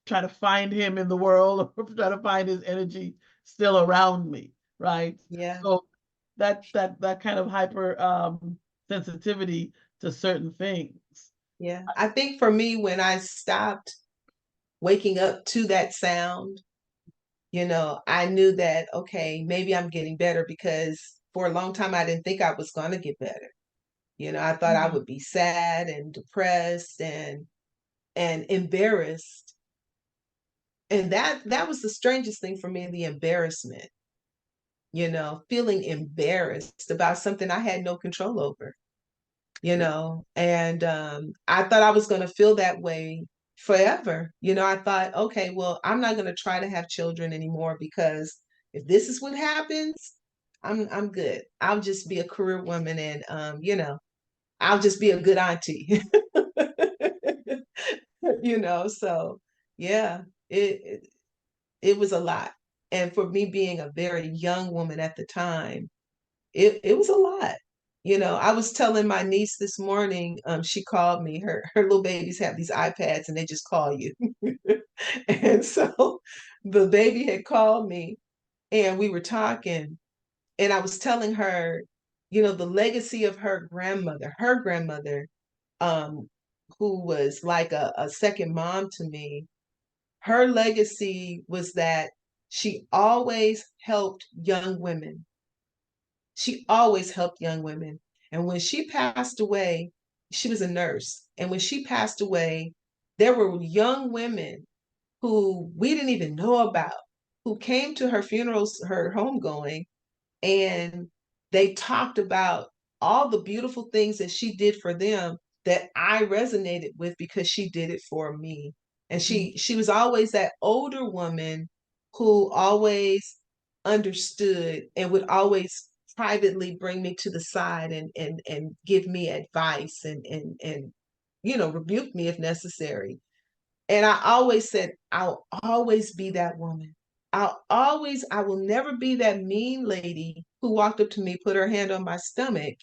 try to find him in the world, or try to find his energy still around me, right? Yeah. So that kind of hyper sensitivity to certain things. Yeah. I think for me, when I stopped waking up to that sound, I knew that, okay, maybe I'm getting better, because for a long time I didn't think I was going to get better. I thought I Mhm. would be sad and depressed and embarrassed. And that was the strangest thing for me, the embarrassment, feeling embarrassed about something I had no control over. And I thought I was going to feel that way forever. I thought, okay, well, I'm not going to try to have children anymore, because if this is what happens, I'm good. I'll just be a career woman, and I'll just be a good auntie. So yeah, it was a lot. And for me being a very young woman at the time, it was a lot. I was telling my niece this morning, she called me. Her little babies have these iPads and they just call you. And so the baby had called me and we were talking, and I was telling her, the legacy of her grandmother, um, who was like a second mom to me. Her legacy was that she always helped young women. She always helped young women. And when she passed away, she was a nurse. And when she passed away, there were young women who we didn't even know about, who came to her funerals, her homegoing, and they talked about all the beautiful things that she did for them that I resonated with, because she did it for me. And she was always that older woman who always understood and would always privately bring me to the side and give me advice and rebuke me if necessary. And I always said, I'll always be that woman. I will never be that mean lady who walked up to me, put her hand on my stomach,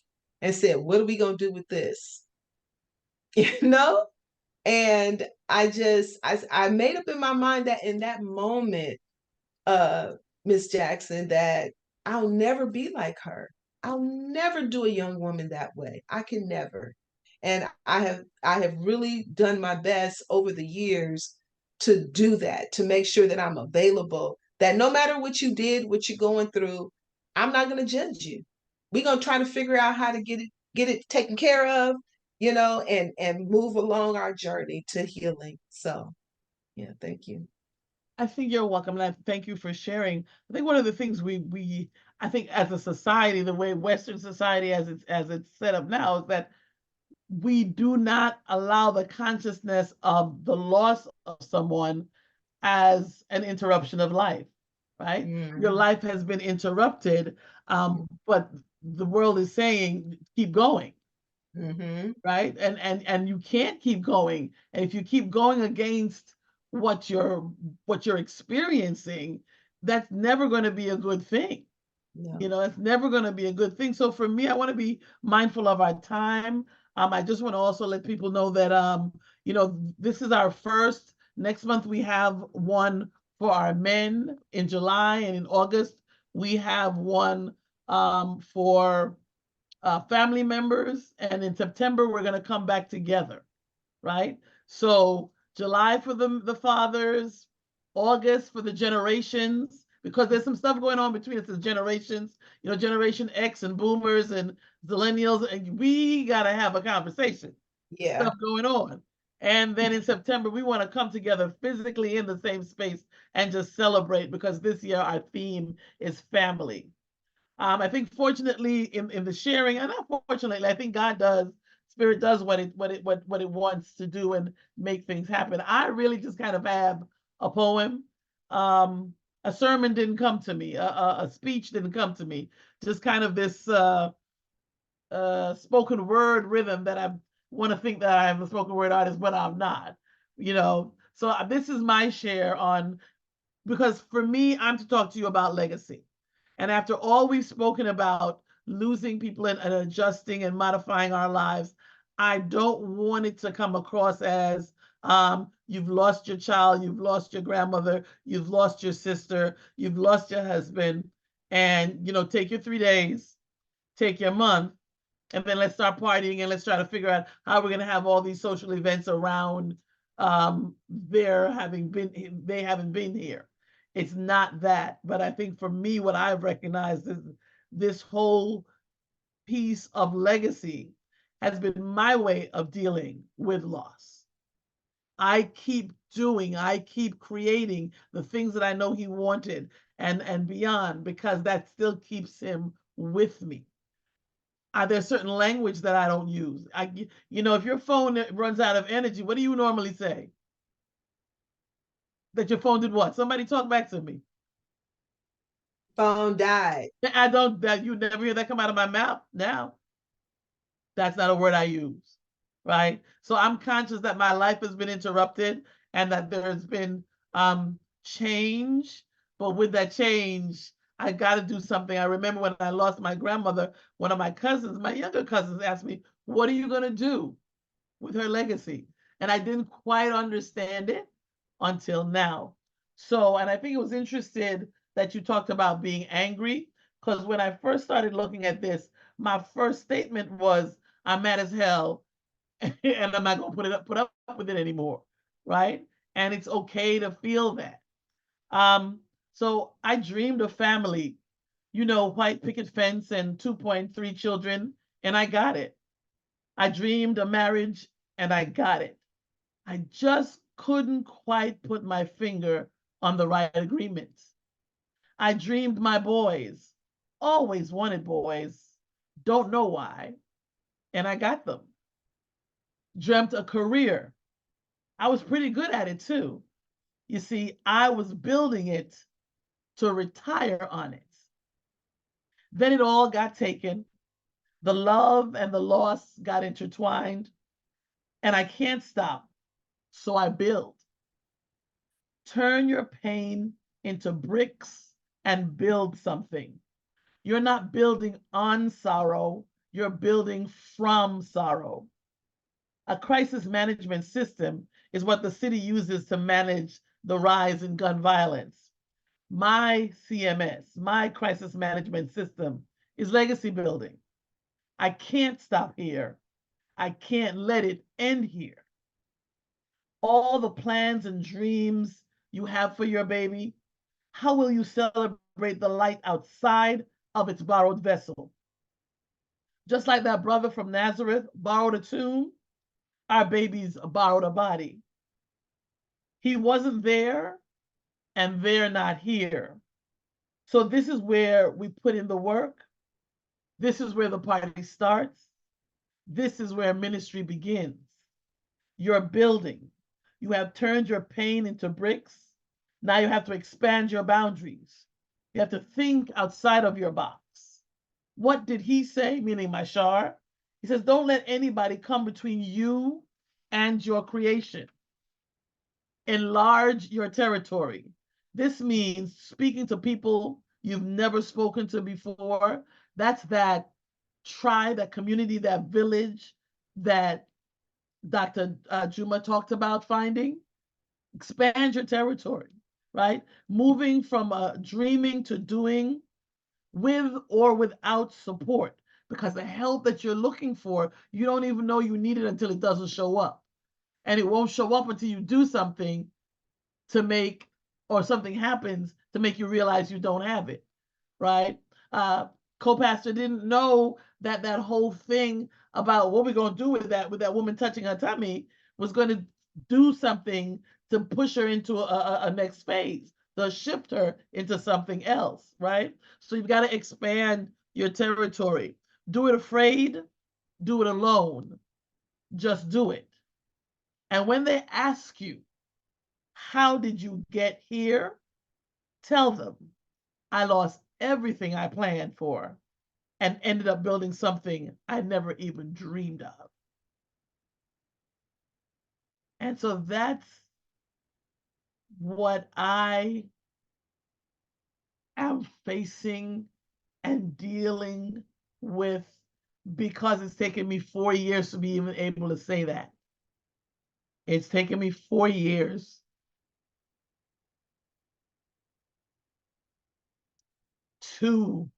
and said, "What are we going to do with this?" You know? And I made up in my mind that in that moment, uh, Miss Jackson, that I'll never be like her. I'll never do a young woman that way. I can never. And I have really done my best over the years to do that, to make sure that I'm available, that no matter what you did, what you're going through, I'm not going to judge you. We're going to try to figure out how to get it taken care of, and move along our journey to healing. So, yeah, thank you. I think you're welcome, and I thank you for sharing. I think one of the things we I think as a society, the way Western society as it's set up now, is that we do not allow the consciousness of the loss of someone as an interruption of life, right? Your Mm, life has been interrupted, but the world is saying keep going, mm-hmm. right? And you can't keep going. And if you keep going against what you're experiencing, that's never going to be a good thing. No. It's never going to be a good thing. So for me, I want to be mindful of our time. I just want to also let people know that this is our first. Next month we have one for our men in July, and in August We have one for family members, and in September we're going to come back together, right? So July for the fathers, August for the generations, because there's some stuff going on between us as generations, Generation X and boomers and millennials, and we got to have a conversation. Yeah. Stuff going on. And then in September, we want to come together physically in the same space and just celebrate, because this year our theme is family. I think fortunately in the sharing, and not fortunately, I think God does, Spirit does what it wants to do and make things happen. I really just kind of have a poem. A sermon didn't come to me, a speech didn't come to me. Just kind of this spoken word rhythm that I want to think that I'm a spoken word artist, but I'm not. So this is my share on, because for me, I'm to talk to you about legacy. And after all we've spoken about losing people and adjusting and modifying our lives, I don't want it to come across as you've lost your child, you've lost your grandmother, you've lost your sister, you've lost your husband, and take your 3 days, take your month, and then let's start partying and let's try to figure out how we're going to have all these social events around they haven't been here. It's not that. But I think for me, what I've recognized is this whole piece of legacy has been my way of dealing with loss. I keep creating the things that I know he wanted and beyond, because that still keeps him with me. There's certain language that I don't use. If your phone runs out of energy, what do you normally say? That your phone did what? Somebody talk back to me. Phone died. I don't. That you never hear that come out of my mouth now. That's not a word I use, right? So I'm conscious that my life has been interrupted and that there's been change. But with that change, I got to do something. I remember when I lost my grandmother, one of my cousins, my younger cousins, asked me, "What are you going to do with her legacy?" And I didn't quite understand it until now. So, and I think it was interesting that you talked about being angry, because when I first started looking at this, my first statement was, I'm mad as hell and I'm not going to put up with it anymore, right? And it's okay to feel that. So I dreamed of family, white picket fence and 2.3 children, and I got it. I dreamed a marriage and I got it. I just couldn't quite put my finger on the right agreements. I dreamed my boys, always wanted boys, don't know why, and I got them. Dreamt a career. I was pretty good at it too. You see, I was building it to retire on it. Then it all got taken. The love and the loss got intertwined, and I can't stop. So I build. Turn your pain into bricks and build something. You're not building on sorrow, you're building from sorrow. A crisis management system is what the city uses to manage the rise in gun violence. My CMS, my crisis management system, is legacy building. I can't stop here. I can't let it end here. All the plans and dreams you have for your baby, how will you celebrate the light outside of its borrowed vessel? Just like that brother from Nazareth borrowed a tomb, our babies borrowed a body. He wasn't there, and they're not here. So this is where we put in the work. This is where the party starts. This is where ministry begins. You're building. You have turned your pain into bricks. Now you have to expand your boundaries. You have to think outside of your box. What did he say? Meaning Mashar. He says, don't let anybody come between you and your creation. Enlarge your territory. This means speaking to people you've never spoken to before. That's that tribe, that community, that village that Dr. Juma talked about finding. Expand your territory, right? Moving from dreaming to doing, with or without support, because the help that you're looking for, you don't even know you need it until it doesn't show up. And it won't show up until you do something to make, or something happens to make you realize you don't have it, right? Co-pastor didn't know that that whole thing about what we're going to do with that woman touching her tummy was going to do something to push her into a next phase, to shift her into something else, right? So you've got to expand your territory. Do it afraid, do it alone, just do it. And when they ask you, how did you get here? Tell them, I lost everything I planned for and ended up building something I never even dreamed of. And so that's what I am facing and dealing with, because it's taken me 4 years to be even able to say that. It's taken me 4 years to,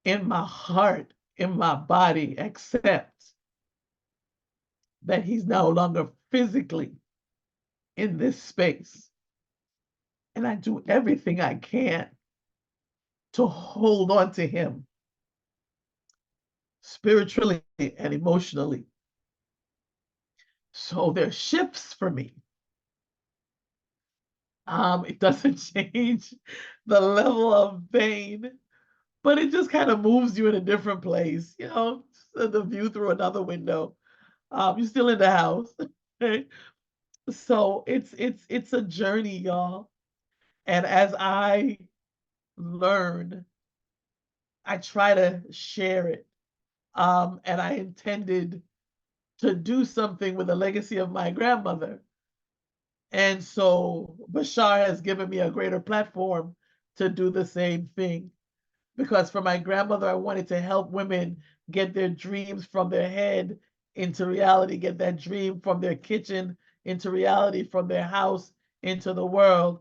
in my heart, in my body, accept that he's no longer physically in this space. And I do everything I can to hold on to him spiritually and emotionally. So there's shifts for me. It doesn't change the level of pain, but it just kind of moves you in a different place, the view through another window. You're still in the house. So it's a journey, y'all. And as I learn, I try to share it. And I intended to do something with the legacy of my grandmother. And so Bashar has given me a greater platform to do the same thing. Because for my grandmother, I wanted to help women get their dreams from their head into reality, get that dream from their kitchen into reality, from their house into the world.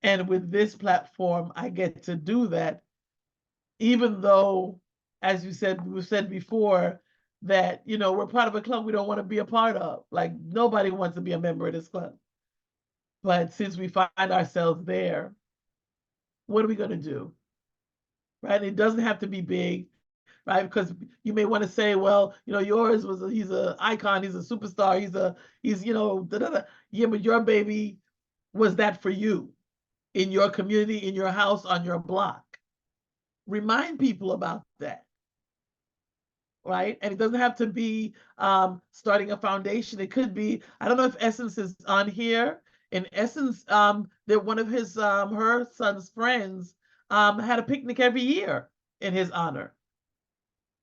And with this platform, I get to do that, even though, as we said before, that, we're part of a club we don't want to be a part of. Like, nobody wants to be a member of this club. But since we find ourselves there, what are we going to do? Right? It doesn't have to be big, right? Because you may want to say, well, yours was he's an icon, he's a superstar, he's da, da, da. Yeah, but your baby was that for you, in your community, in your house, on your block. Remind people about that, right? And it doesn't have to be starting a foundation. It could be, I don't know if Essence is on here. In Essence, that one of his her son's friends had a picnic every year in his honor,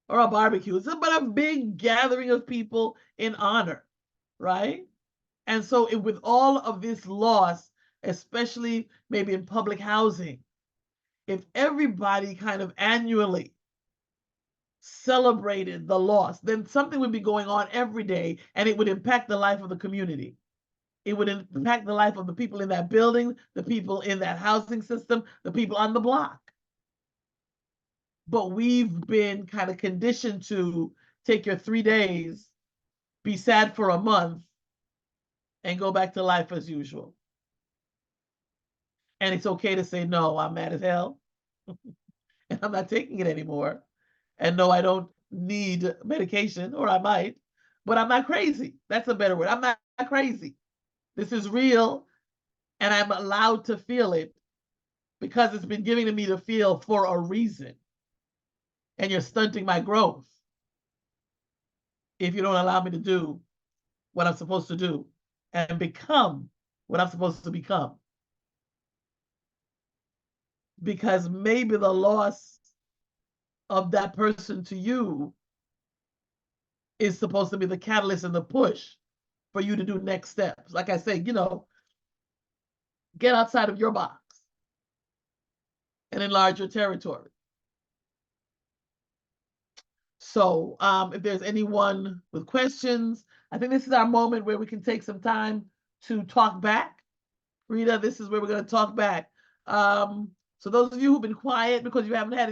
or a barbecue, but a big gathering of people in honor, right? And so with all of this loss, especially maybe in public housing, if everybody kind of annually celebrated the loss, then something would be going on every day, and it would impact the life of the community. It would impact the life of the people in that building, the people in that housing system, the people on the block. But we've been kind of conditioned to take your 3 days, be sad for a month, and go back to life as usual. And it's okay to say, no, I'm mad as hell, and I'm not taking it anymore. And no, I don't need medication, or I might, but I'm not crazy. That's a better word. I'm not crazy. This is real, and I'm allowed to feel it because it's been given to me to feel for a reason. And you're stunting my growth if you don't allow me to do what I'm supposed to do and become what I'm supposed to become. Because maybe the loss of that person to you is supposed to be the catalyst and the push for you to do next steps. Like I say, get outside of your box and enlarge your territory. So if there's anyone with questions, I think this is our moment where we can take some time to talk back. Rita, this is where we're going to talk back. So those of you who've been quiet because you haven't had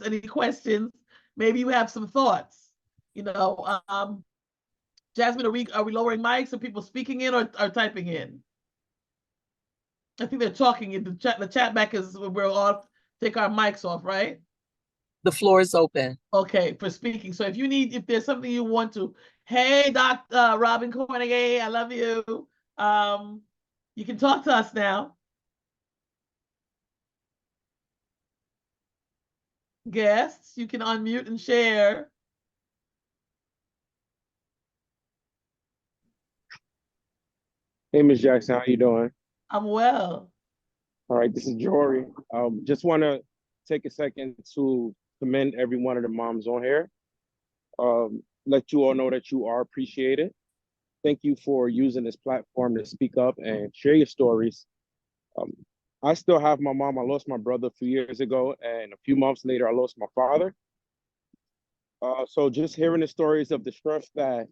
any questions, maybe you have some thoughts. You know, Jasmine, are we lowering mics? Are people speaking in or typing in? I think they're talking in the chat. The chat back is we're off. Take our mics off, right? The floor is open. Okay, for speaking. So if there's something you want to, hey, Dr. Robin Cornegay, I love you. You can talk to us now. Guests, you can unmute and share. Hey, Ms. Jackson, how you doing? I'm well. All right, this is Jory. Just want to take a second to commend every one of the moms on here. Let you all know that you are appreciated. Thank you for using this platform to speak up and share your stories. Um, I still have my mom. I lost my brother a few years ago, and a few months later, I lost my father. So just hearing the stories of the stress that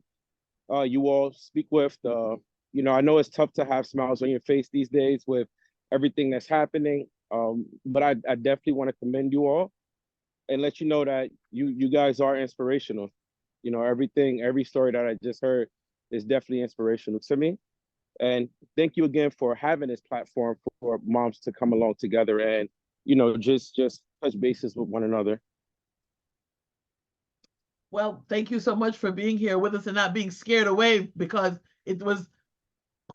you all speak with, I know it's tough to have smiles on your face these days with everything that's happening. But I definitely want to commend you all and let you know that you guys are inspirational. You know, every story that I just heard is definitely inspirational to me. And thank you again for having this platform for moms to come along together and, just touch bases with one another. Well, thank you so much for being here with us and not being scared away, because it was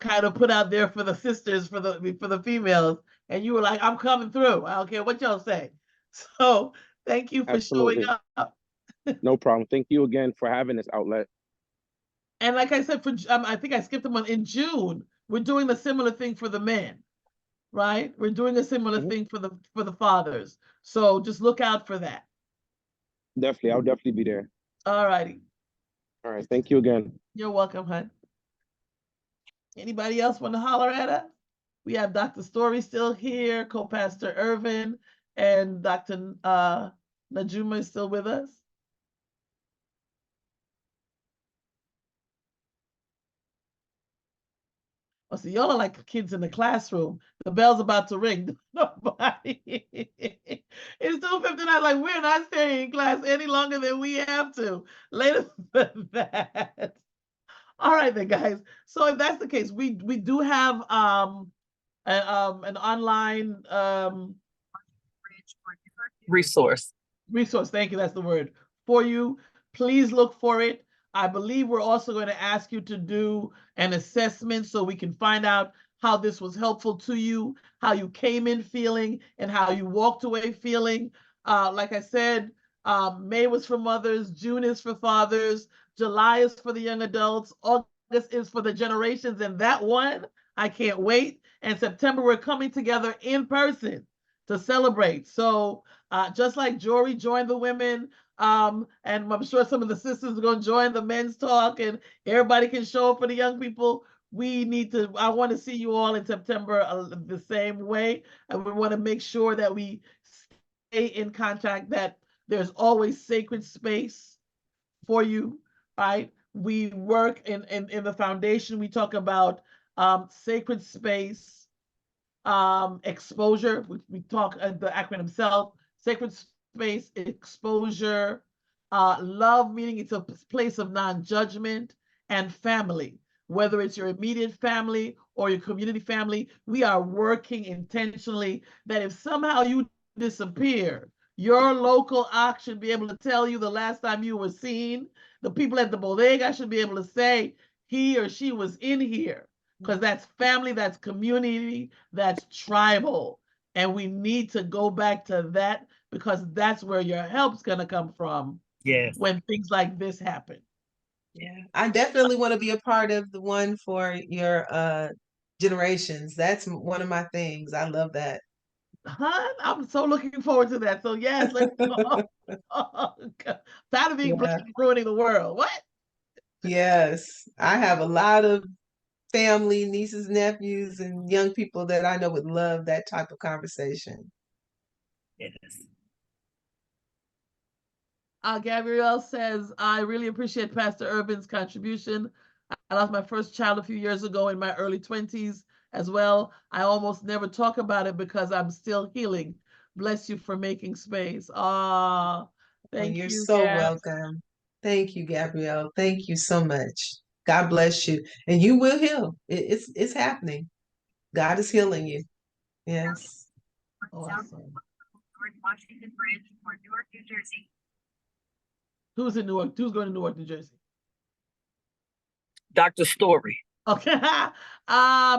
kind of put out there for the sisters, for the females, and you were like, I'm coming through. I don't care what y'all say. So thank you for showing Absolutely. up. No problem. Thank you again for having this outlet. And like I said, I think I skipped them in June. We're doing a similar thing for the men, right? We're doing a similar Mhm. thing for the fathers. So just look out for that. Definitely. I'll definitely be there. All righty. All right. Thank you again. You're welcome, hon. Anybody else want to holler at us? We have Dr. Story still here, co-pastor Irvin, and Dr. Najuma is still with us. Oh, so y'all are like kids in the classroom. The bell's about to ring. Nobody. It's 2:59. Like, we're not staying in class any longer than we have to. Later than that. All right, then, guys. So if that's the case, we do have an online Resource. resource. Thank you. That's the word for you. Please look for it. I believe we're also going to ask you to do an assessment so we can find out how this was helpful to you, how you came in feeling, and how you walked away feeling. Like I said, May was for mothers, June is for fathers, July is for the young adults, August is for the generations, and that one, I can't wait. And September, we're coming together in person to celebrate. So just like Jory joined the women, and I'm sure some of the sisters are going to join the men's talk, and everybody can show up for the young people. I want to see you all in September the same way. And we want to make sure that we stay in contact, that there's always sacred space for you, right? We work in the foundation. We talk about sacred space, exposure. We talk the acronym SELF, sacred space, exposure, love, meaning it's a place of non-judgment, and family, whether it's your immediate family or your community family. We are working intentionally that if somehow you disappear, your local ox should be able to tell you the last time you were seen. The people at the bodega should be able to say he or she was in here, because that's family, that's community, that's tribal. And we need to go back to that, because that's where your help's going to come from. Yes. When things like this happen. Yeah, I definitely want to be a part of the one for your generations. That's one of my things. I love that. Huh? I'm so looking forward to that. So yes, let's go. Tired of being Yeah. ruining the world. What? Yes, I have a lot of family, nieces, nephews, and young people that I know would love that type of conversation. Yes. Gabrielle says, I really appreciate Pastor Urban's contribution. I lost my first child a few years ago in my early 20s, as well. I almost never talk about it because I'm still healing. Bless you for making space. Thank you're you, so Gab. welcome. Thank you, Gabrielle. Thank you so much. God bless you. And you will heal. It's happening. God is healing you. Yes. Awesome. Who's in Newark? Who's going to Newark, New Jersey? Dr. Story. Okay.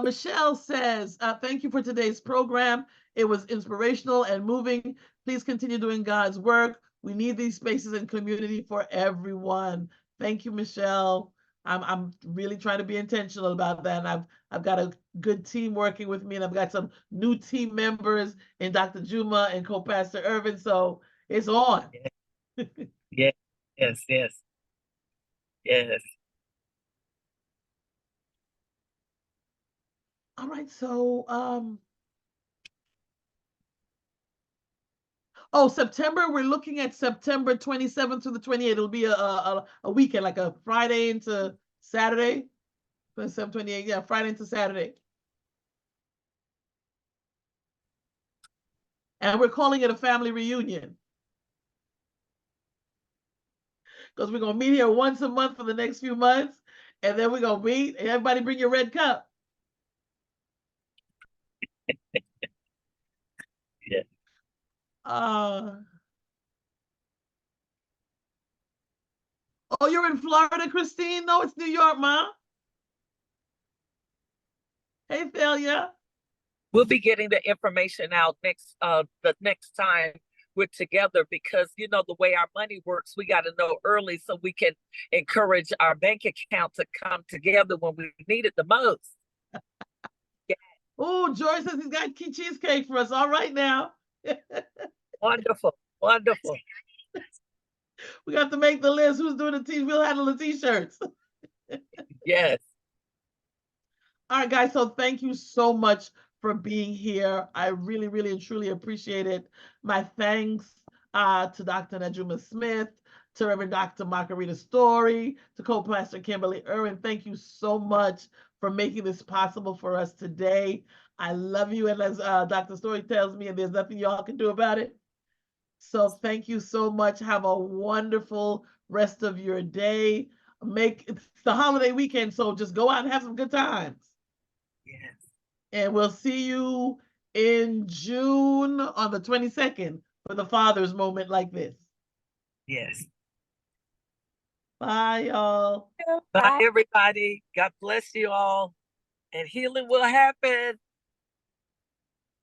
Michelle says, thank you for today's program. It was inspirational and moving. Please continue doing God's work. We need these spaces and community for everyone. Thank you, Michelle. I'm really trying to be intentional about that. And I've got a good team working with me, and I've got some new team members in Dr. Juma and co-pastor Irvin. So it's on. Yeah. Yes, yes. Yes. All right, so September, we're looking at September 27th to the 28th. It'll be a weekend, like a Friday into Saturday. 27, 28, yeah, Friday into Saturday. And we're calling it a family reunion. Because we're gonna meet here once a month for the next few months, and then we're gonna meet, and everybody bring your red cup. Yeah. Oh, you're in Florida, Christine? No, it's New York, Ma. Hey, Thalia. We'll be getting the information out the next time we're together, because you know the way our money works, we got to know early so we can encourage our bank account to come together when we need it the most. Yeah. Oh, Joy says he's got cheesecake for us. All right now. Wonderful, wonderful. We got to make the list. Who's doing the t-shirts? We'll handle the t-shirts. Yes. All right, guys. So thank you so much for being here. I really, really, and truly appreciate it. My thanks to Dr. Najuma Smith, to Reverend Dr. Margarita Story, to co-pastor Kimberly Irwin. Thank you so much for making this possible for us today. I love you. And as Dr. Story tells me, and there's nothing y'all can do about it. So thank you so much. Have a wonderful rest of your day. It's the holiday weekend, so just go out and have some good times. Yes. And we'll see you in June on the 22nd for the Father's Moment like this. Yes. Bye, y'all. Bye, everybody. God bless you all. And healing will happen.